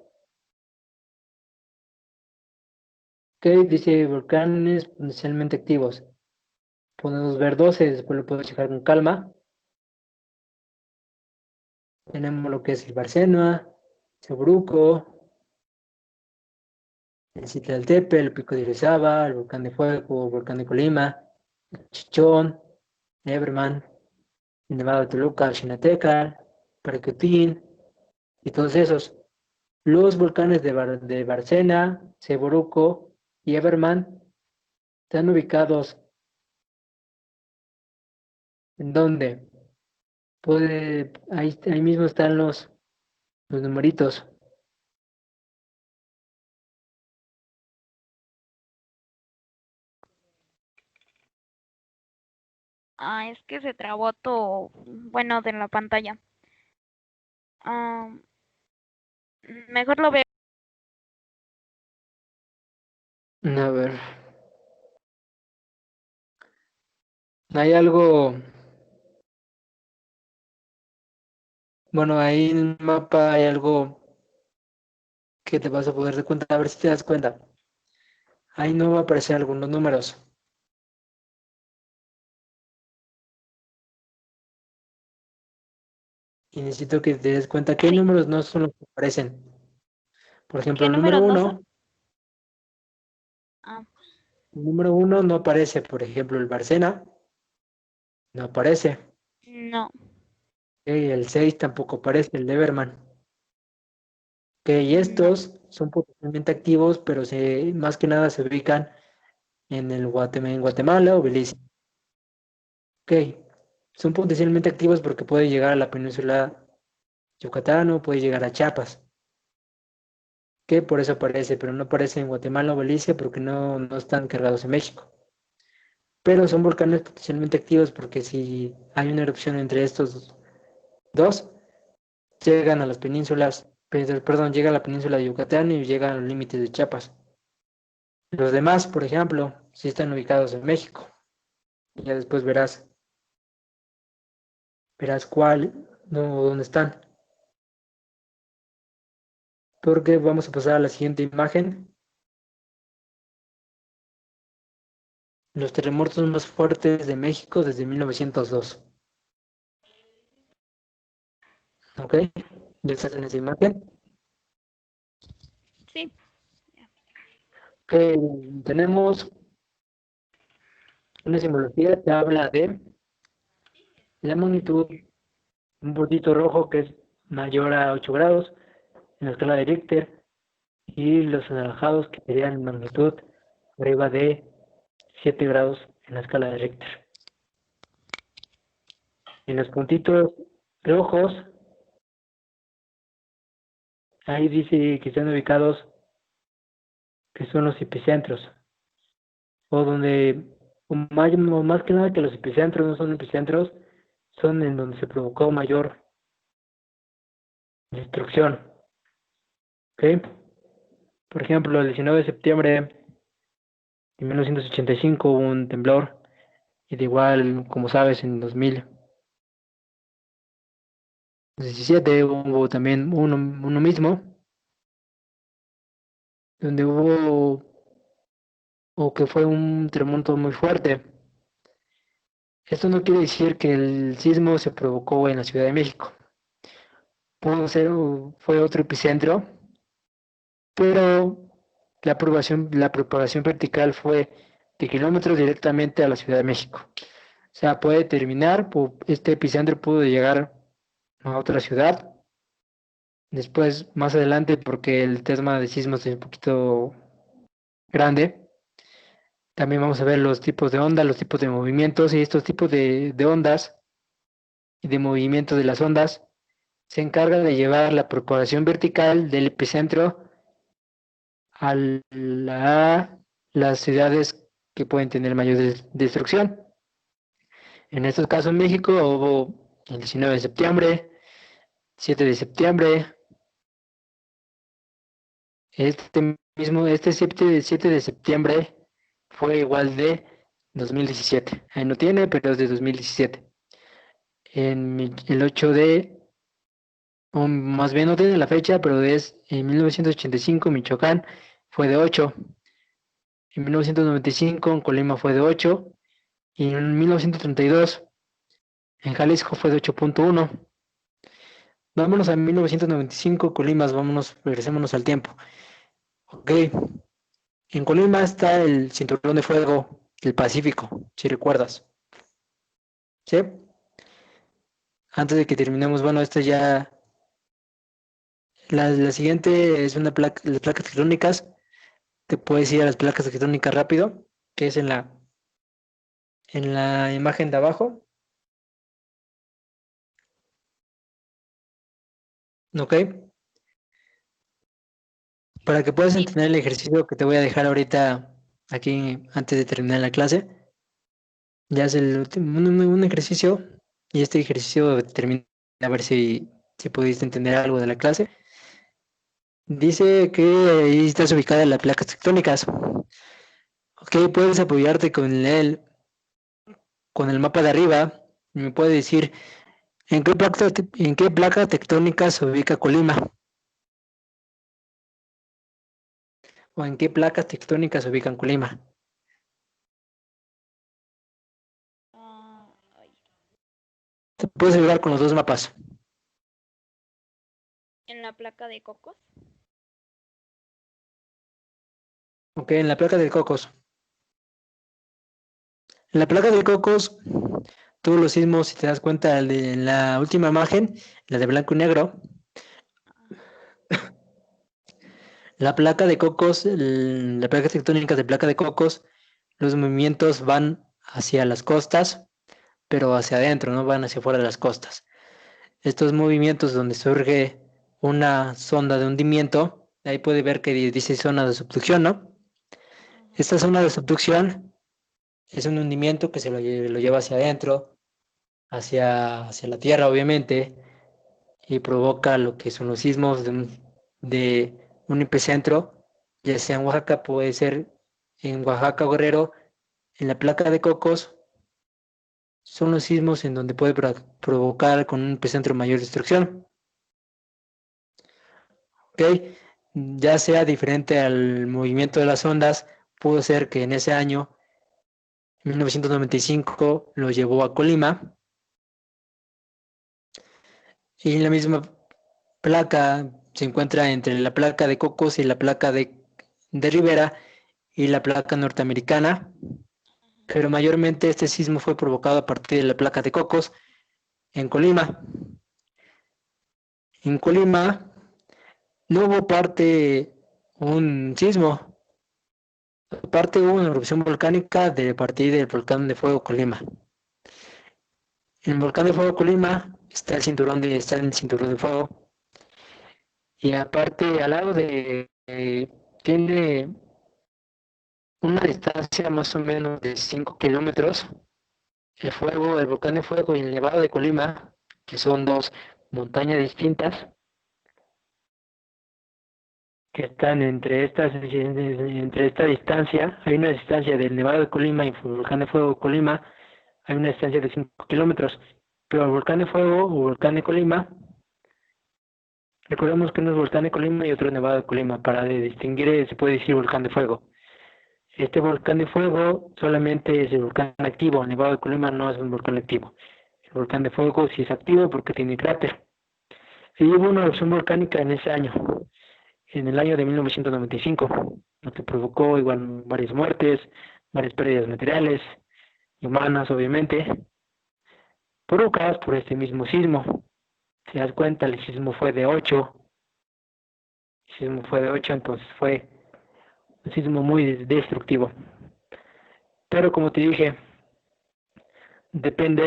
¿Ok? Dice volcanes potencialmente activos. Podemos ver 12, después lo puedo checar con calma. Tenemos lo que es el Barcenoa, Chobruco, el Citlaltépetl, el Pico de Orizaba, el Volcán de Fuego, el Volcán de Colima, el Chichón, Everman, el Nevado de Toluca, el Xinatecal, Paracutín y todos esos. Los volcanes de Barcena, Cheboruco y Everman están ubicados en donde ahí mismo están los numeritos. Ah, es que se trabó todo, bueno, de la pantalla. Ah, mejor lo veo. A ver, hay algo, bueno, ahí en el mapa hay algo que te vas a poder dar cuenta, a ver si te das cuenta. Ahí no va a aparecer algunos números. Y necesito que te des cuenta qué Sí, números no son los que aparecen. Por ejemplo, ¿qué números no son? Ah, el número uno no aparece. Por ejemplo, el Barcena no aparece. no, El 6 tampoco aparece, el Leverman. Y no. estos son potencialmente activos, pero más que nada se ubican en Guatemala o Belice. Ok, son potencialmente activos porque puede llegar a la península Yucatán o puede llegar a Chiapas. Que por eso aparece, pero no aparece en Guatemala o Belice porque no están cargados en México. Pero son volcanes potencialmente activos porque si hay una erupción entre estos dos, llegan a las penínsulas, perdón, llega a la península de Yucatán y llegan a los límites de Chiapas. Los demás, por ejemplo, sí están ubicados en México. Ya después verás cuál, no, dónde están. porque vamos a pasar a la siguiente imagen. Los terremotos más fuertes de México desde 1902. ¿Ok? ¿Ya estás en esa imagen? Sí. Ok, tenemos una simbología que habla de la magnitud, un puntito rojo que es mayor a 8 grados en la escala de Richter, y los anaranjados que serían magnitud arriba de 7 grados en la escala de Richter. En los puntitos rojos, ahí dice que están ubicados, que son los epicentros, o donde, o más que nada que los epicentros no son epicentros, son en donde se provocó mayor destrucción. ¿Ok? Por ejemplo, el 19 de septiembre de 1985 hubo un temblor, y de igual, como sabes, en 2017 hubo también uno mismo, donde hubo, o que fue un terremoto muy fuerte. Esto no quiere decir que el sismo se provocó en la Ciudad de México. Pudo ser, fue otro epicentro, pero la propagación vertical fue de kilómetros directamente a la Ciudad de México. O sea, puede terminar, este epicentro pudo llegar a otra ciudad. Después, más adelante, porque el tema de sismos es un poquito grande, también vamos a ver los tipos de onda, los tipos de movimientos, y estos tipos de ondas y de movimiento de las ondas se encarga de llevar la propagación vertical del epicentro a las ciudades que pueden tener mayor destrucción. En estos casos, en México hubo el 19 de septiembre, 7 de septiembre, este 7 de septiembre fue igual de 2017. Ahí no tiene, pero es de 2017. El 8 de, o más bien no tiene la fecha, pero es en 1985, Michoacán fue de 8. En 1995 en Colima fue de 8. Y en 1932 en Jalisco fue de 8.1. Vámonos a 1995, Colima, vámonos, regresémonos al tiempo. Ok, en Colima está el cinturón de fuego del Pacífico, si recuerdas. ¿Sí? Antes de que terminemos, bueno, esta ya, la siguiente es una placa, las placas tectónicas. Te puedes ir a las placas tectónicas rápido, que es en la imagen de abajo. Ok, para que puedas Sí. entender el ejercicio que te voy a dejar ahorita aquí antes de terminar la clase. Ya es un ejercicio, y este ejercicio determina a ver si pudiste entender algo de la clase. Dice que ahí estás ubicada en las placas tectónicas. Ok, puedes apoyarte con el mapa de arriba. Me puede decir en qué placa tectónica se ubica Colima, o en qué placas tectónicas se ubican Colima. Ah, Te puedes ayudar con los dos mapas. en la placa de Cocos. Ok, en la placa de Cocos. En la placa de Cocos, todos los sismos, si te das cuenta, en la última imagen, la de blanco y negro, la placa de Cocos, la placa tectónica de placa de Cocos, los movimientos van hacia las costas, pero hacia adentro, no van hacia afuera de las costas. Estos movimientos donde surge una sonda de hundimiento, ahí puede ver que dice zona de subducción, ¿no? Ajá. Esta zona de subducción es un hundimiento que lo lleva hacia adentro, hacia la Tierra, obviamente, y provoca lo que son los sismos de un epicentro, ya sea en Oaxaca, puede ser en Oaxaca o Guerrero, en la placa de Cocos, son los sismos en donde puede provocar con un epicentro mayor destrucción. ¿Ok? ya sea diferente al movimiento de las ondas, pudo ser que en ese año, 1995, lo llevó a Colima y la misma placa se encuentra entre la placa de Cocos y la placa de Rivera y la placa norteamericana, pero mayormente este sismo fue provocado a partir de la placa de Cocos en Colima. En Colima no hubo un sismo, aparte hubo una erupción volcánica de partir del volcán de fuego Colima. En el volcán de fuego Colima está en el cinturón de fuego y aparte al lado tiene una distancia más o menos de 5 kilómetros. El volcán de fuego y el Nevado de Colima, que son dos montañas distintas, que están entre esta distancia, hay una distancia del Nevado de Colima y el volcán de fuego de Colima, hay una distancia de 5 kilómetros, pero el volcán de fuego o volcán de Colima, recordemos que uno es volcán de Colima y otro es Nevado de Colima, para distinguir se puede decir volcán de fuego. Este volcán de fuego solamente es el volcán activo, el Nevado de Colima no es un volcán activo. El volcán de fuego sí es activo porque tiene cráter. Y hubo una erupción volcánica en ese año, en el año de 1995, lo que provocó igual varias muertes, varias pérdidas materiales y humanas, obviamente, provocadas por este mismo sismo. Si te das cuenta, el sismo fue de 8, entonces fue un sismo muy destructivo. Pero como te dije, depende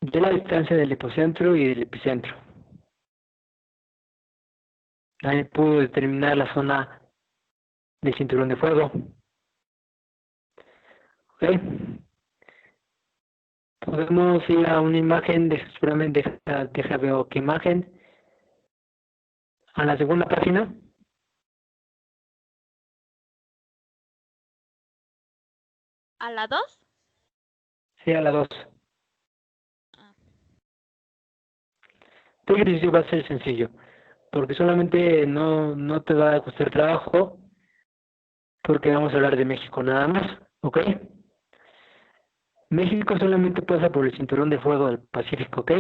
de la distancia del epicentro y del epicentro. Nadie pudo determinar la zona del cinturón de fuego. ¿Ok? Podemos ir a una imagen, seguramente deja veo qué imagen. A la segunda página. ¿A la 2? Sí, a la 2. Ah. Este ejercicio va a ser sencillo, porque solamente no te va a costar trabajo, porque vamos a hablar de México nada más, ¿ok? México solamente pasa por el cinturón de fuego del Pacífico, ¿ok?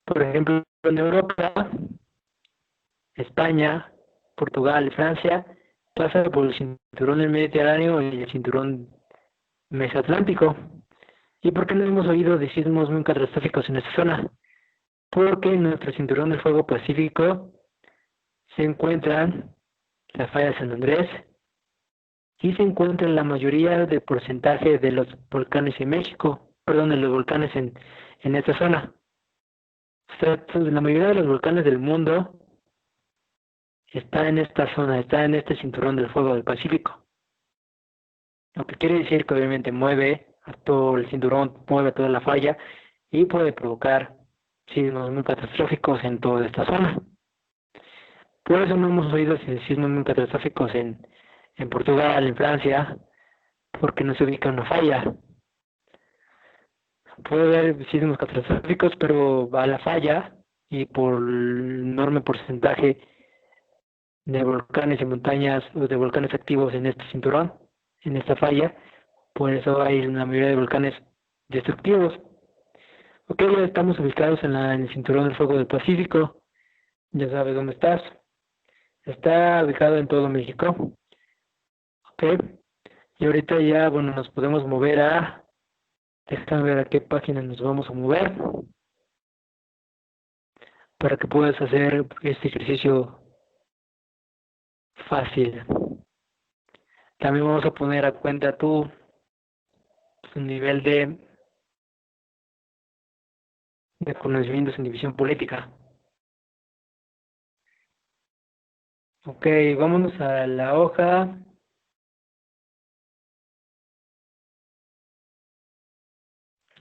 Por ejemplo, en Europa, España, Portugal y Francia pasa por el cinturón del Mediterráneo y el cinturón mesoatlántico. ¿Y por qué no hemos oído de sismos muy catastróficos en esta zona? Porque en nuestro cinturón del fuego pacífico se encuentran la falla de San Andrés y se encuentran la mayoría del porcentaje de los volcanes en México, perdón, de los volcanes en esta zona. O sea, la mayoría de los volcanes del mundo está en esta zona, está en este cinturón del fuego del Pacífico. Lo que quiere decir que obviamente mueve a todo el cinturón, mueve toda la falla y puede provocar sismos muy catastróficos en toda esta zona. Por eso no hemos oído sismos muy catastróficos en Portugal, en Francia, porque no se ubica una falla. Puede haber sismos catastróficos, pero va a la falla y por el enorme porcentaje de volcanes y montañas o de volcanes activos en este cinturón, en esta falla, por eso hay una mayoría de volcanes destructivos. Ok, ya estamos ubicados en el cinturón del fuego del Pacífico, ya sabes dónde estás. Está ubicado en todo México. Ok, y ahorita ya, bueno, nos podemos mover déjame ver a qué página nos vamos a mover para que puedas hacer este ejercicio fácil. También vamos a poner a cuenta tu nivel de conocimientos en división política. Ok, vámonos a la hoja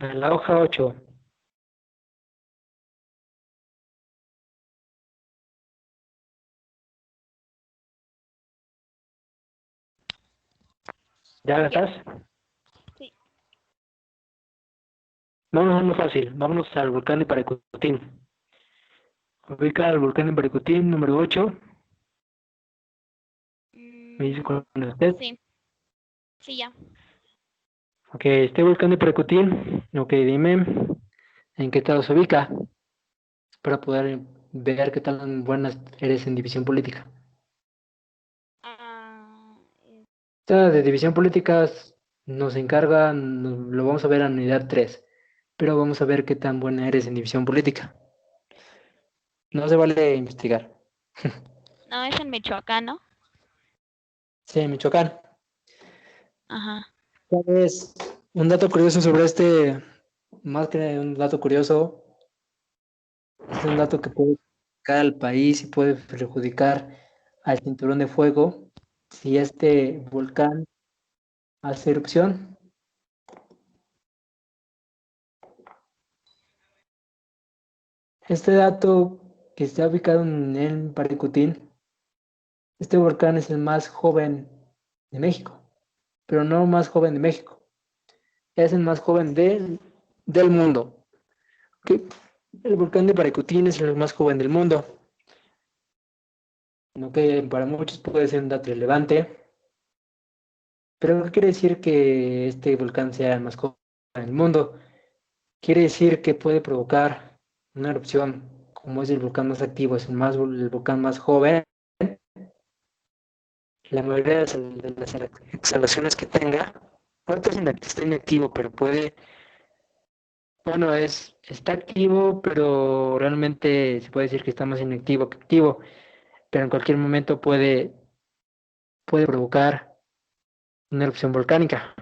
8. ¿Ya la Ya. estás? Sí. Vámonos a uno fácil, vámonos al volcán de Paracutín. Ubica el volcán de Paricutín, número 8. Me dice Mm, cuál es usted. sí, sí, ya. Ok, este volcán de Paricutín. Ok, dime en qué estado se ubica para poder ver qué tan buenas eres en división política. Ah, Esta de división política nos encarga, lo vamos a ver en unidad 3, pero vamos a ver qué tan buena eres en división política. No se vale investigar. no, es en Michoacán, ¿no? Sí, Michoacán. Ajá. ¿Sabes? Un dato curioso sobre este, más que un dato curioso, es un dato que puede perjudicar al país y puede perjudicar al cinturón de fuego si este volcán hace erupción. Este dato que está ubicado en Paricutín, este volcán es el más joven de México, pero no más joven de México, es el más joven del mundo. ¿Ok? El volcán de Paricutín es el más joven del mundo, lo que para muchos puede ser un dato relevante, pero no quiere decir que este volcán sea el más joven del mundo. Quiere decir que puede provocar una erupción, como es el volcán más activo, es el volcán más joven. La mayoría de las exhalaciones que tenga, ahorita está inactivo, pero puede, bueno, está activo, pero realmente se puede decir que está más inactivo que activo, pero en cualquier momento puede provocar una erupción volcánica.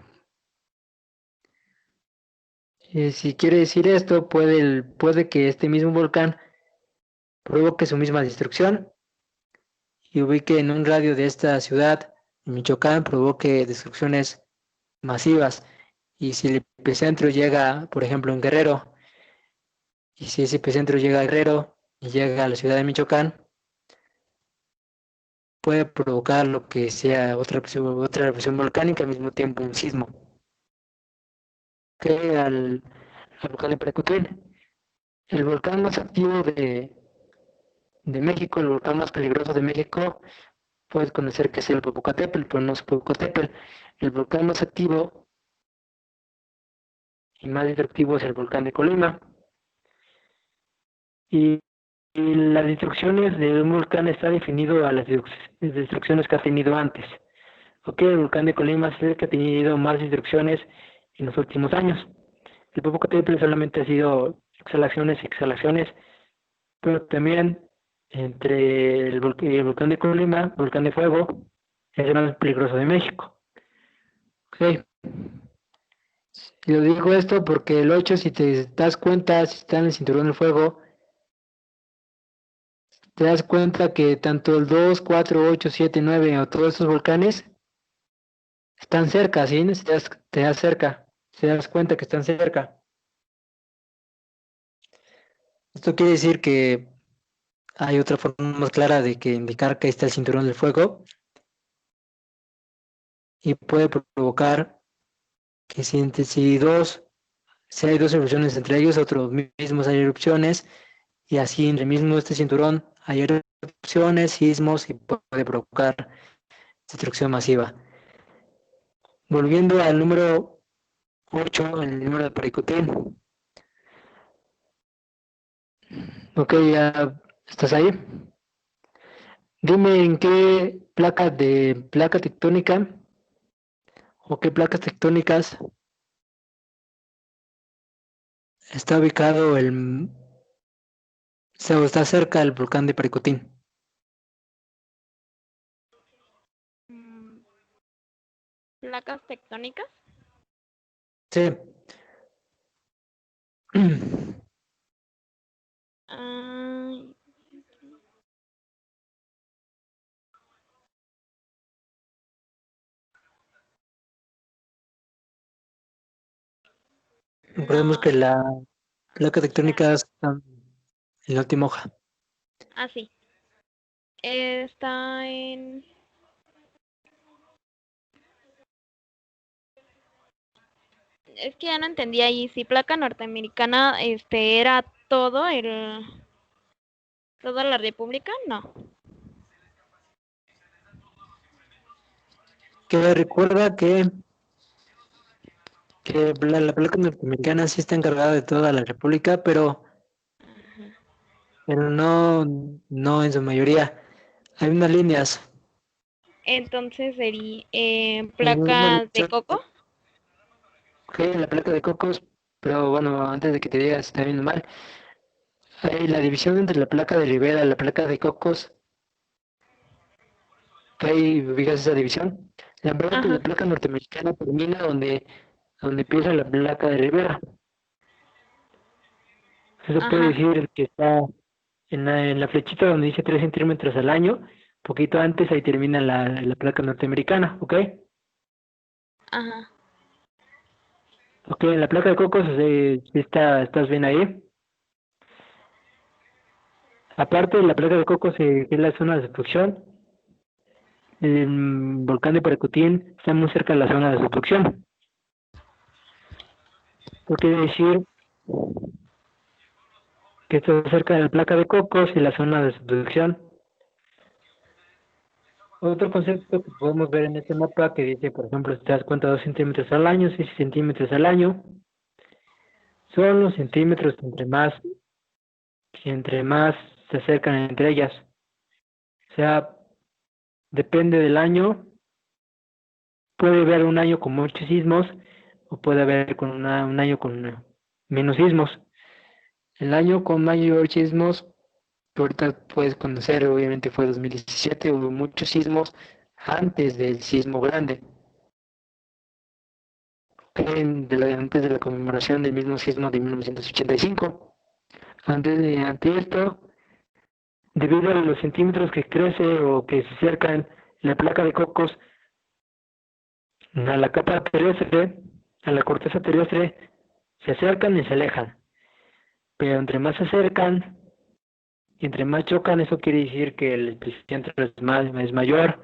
Si quiere decir esto, puede que este mismo volcán provoque su misma destrucción y ubique en un radio de esta ciudad, en Michoacán, provoque destrucciones masivas. Y si el epicentro llega, por ejemplo, en Guerrero, y si ese epicentro llega a Guerrero y llega a la ciudad de Michoacán, puede provocar lo que sea otra erupción volcánica, al mismo tiempo un sismo. Que al volcán de Paricutín, el volcán más activo de México, el volcán más peligroso de México, puedes conocer que es el Popocatépetl, pero no es Popocatépetl. El volcán más activo y más destructivo es el volcán de Colima. Y, y las destrucciones de un volcán está definido a las destrucciones que ha tenido antes. Ok, el volcán de Colima es el que ha tenido más destrucciones en los últimos años. El Popocatépetl solamente ha sido exhalaciones y exhalaciones, pero también entre el volcán de Colima, volcán de fuego, es el más peligroso de México. Ok, y lo digo esto porque el 8, si te das cuenta, si está en el cinturón del fuego, te das cuenta que tanto el 2, 4, 8, 7, 9 o todos estos volcanes están cerca, ¿sí? Te das cerca, te das cuenta que están cerca. Esto quiere decir que hay otra forma más clara de que indicar que ahí está el cinturón del fuego y puede provocar que si hay dos erupciones entre ellos, otros mismos hay erupciones y así entre mismo este cinturón hay erupciones, sismos y puede provocar destrucción masiva. Volviendo al número 8, el número de Paricutín. Ok, ya estás ahí. Dime en qué placa tectónica o qué placas tectónicas está ubicado o está cerca del volcán de Paricutín. Mm, placas tectónicas. Sí. Ay, Recordemos no, que la placa mira, tectónica está en la última hoja. sí. Está en. Es que ya no entendí ahí. Si placa norteamericana, era todo el. ¿Toda la República? No. Que recuerda que la placa norteamericana sí está encargada de toda la República, pero no en su mayoría. Hay unas líneas. Entonces sería En una placas de división, coco. ok, la placa de cocos, pero bueno, antes de que te digas, está bien o mal. Hay la división entre la placa de Rivera y la placa de cocos, que ahí ubicas esa división. La Ajá, placa norteamericana termina donde empieza la placa de Rivera. Eso puede ajá, decir que está en la flechita donde dice 3 centímetros al año, poquito antes ahí termina la placa norteamericana, ¿ok? ajá, Ok, en la placa de cocos sí estás bien ahí. Aparte de la placa de cocos, que es la zona de subducción, el volcán de Paracutín está muy cerca de la zona de subducción. Esto quiere decir que está cerca de la placa de cocos y la zona de subducción. Otro concepto que podemos ver en este mapa que dice, por ejemplo, si te das cuenta, 2 centímetros al año, 6 centímetros al año, son los centímetros que entre más se acercan entre ellas. O sea, depende del año, puede haber un año con muchos sismos o puede haber un año con menos sismos. El año con mayor sismos, que ahorita puedes conocer, obviamente fue 2017, hubo muchos sismos antes del sismo grande, antes de la conmemoración del mismo sismo de 1985. Ante esto, debido a los centímetros que crece o que se acercan la placa de cocos a la capa terrestre, a la corteza terrestre, se acercan y se alejan. Pero entre más se acercan y entre más chocan, eso quiere decir que el epicentro es mayor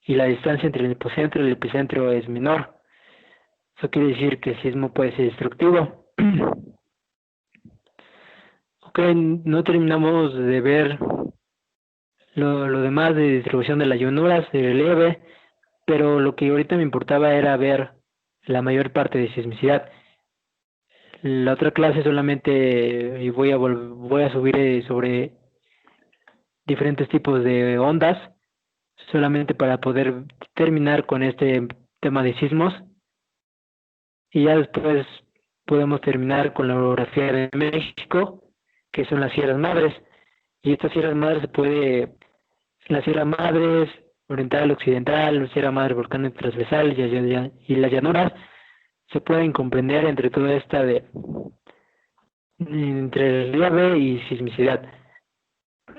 y la distancia entre el hipocentro y el epicentro es menor. Eso quiere decir que el sismo puede ser destructivo. Ok, no terminamos de ver lo demás de distribución de las llanuras, de relieve, pero lo que ahorita me importaba era ver la mayor parte de sismicidad. La otra clase solamente y voy a subir sobre diferentes tipos de ondas, solamente para poder terminar con este tema de sismos y ya después podemos terminar con la orografía de México, que son las Sierras Madres. Y estas Sierras Madres las Sierras Madres, oriental, occidental, Sierra Madre, volcán transversal y las llanuras se pueden comprender entre toda esta entre relieve y sismicidad.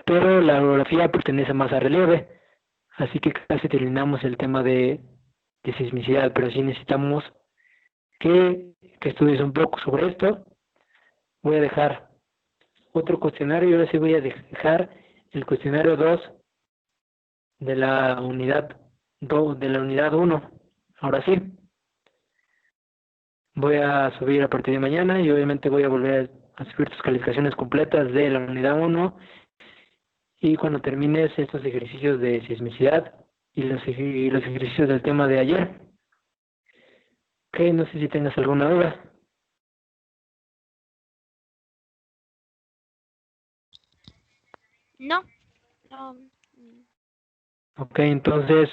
Pero la orografía pertenece más a relieve, así que casi terminamos el tema de sismicidad, pero sí necesitamos que estudies un poco sobre esto. Voy a dejar otro cuestionario y ahora sí voy a dejar el cuestionario 2 de la unidad 1. Ahora sí, voy a subir a partir de mañana y obviamente voy a volver a subir tus calificaciones completas de la unidad 1 y cuando termines estos ejercicios de sismicidad y los ejercicios del tema de ayer. Ok, no sé si tengas alguna duda. no, no. Ok, entonces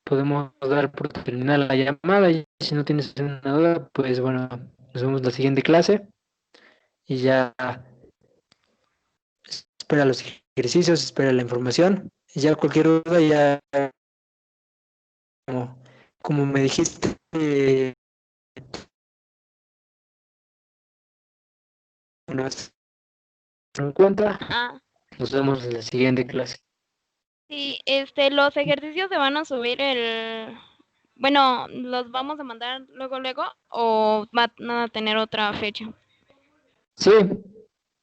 podemos dar por terminar la llamada y si no tienes una duda, pues bueno, nos vemos en la siguiente clase y ya espera los ejercicios, espera la información y ya cualquier duda ya como me dijiste, una vez en cuenta, Ah, nos vemos en la siguiente clase. sí, los ejercicios se van a subir bueno, los vamos a mandar luego o van a tener otra fecha. Sí,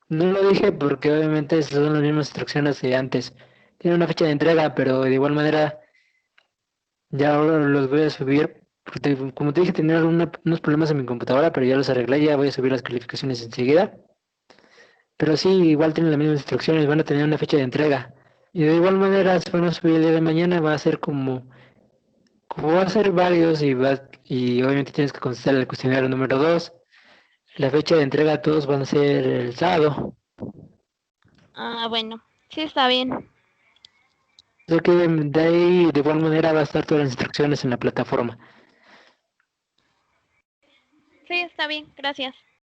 no lo dije porque obviamente son las mismas instrucciones que antes. Tiene una fecha de entrega, pero de igual manera ya ahora los voy a subir. Porque como te dije, tenía unos problemas en mi computadora, pero ya los arreglé, ya voy a subir las calificaciones enseguida. pero sí, igual tienen las mismas instrucciones, van a tener una fecha de entrega. Y de igual manera, si van a subir el día de mañana, va a ser como va a ser varios y obviamente tienes que contestar el cuestionario número 2. La fecha de entrega todos van a ser el sábado. Ah, bueno, sí está bien. O sea que de ahí de igual manera va a estar todas las instrucciones en la plataforma. Sí, está bien, gracias.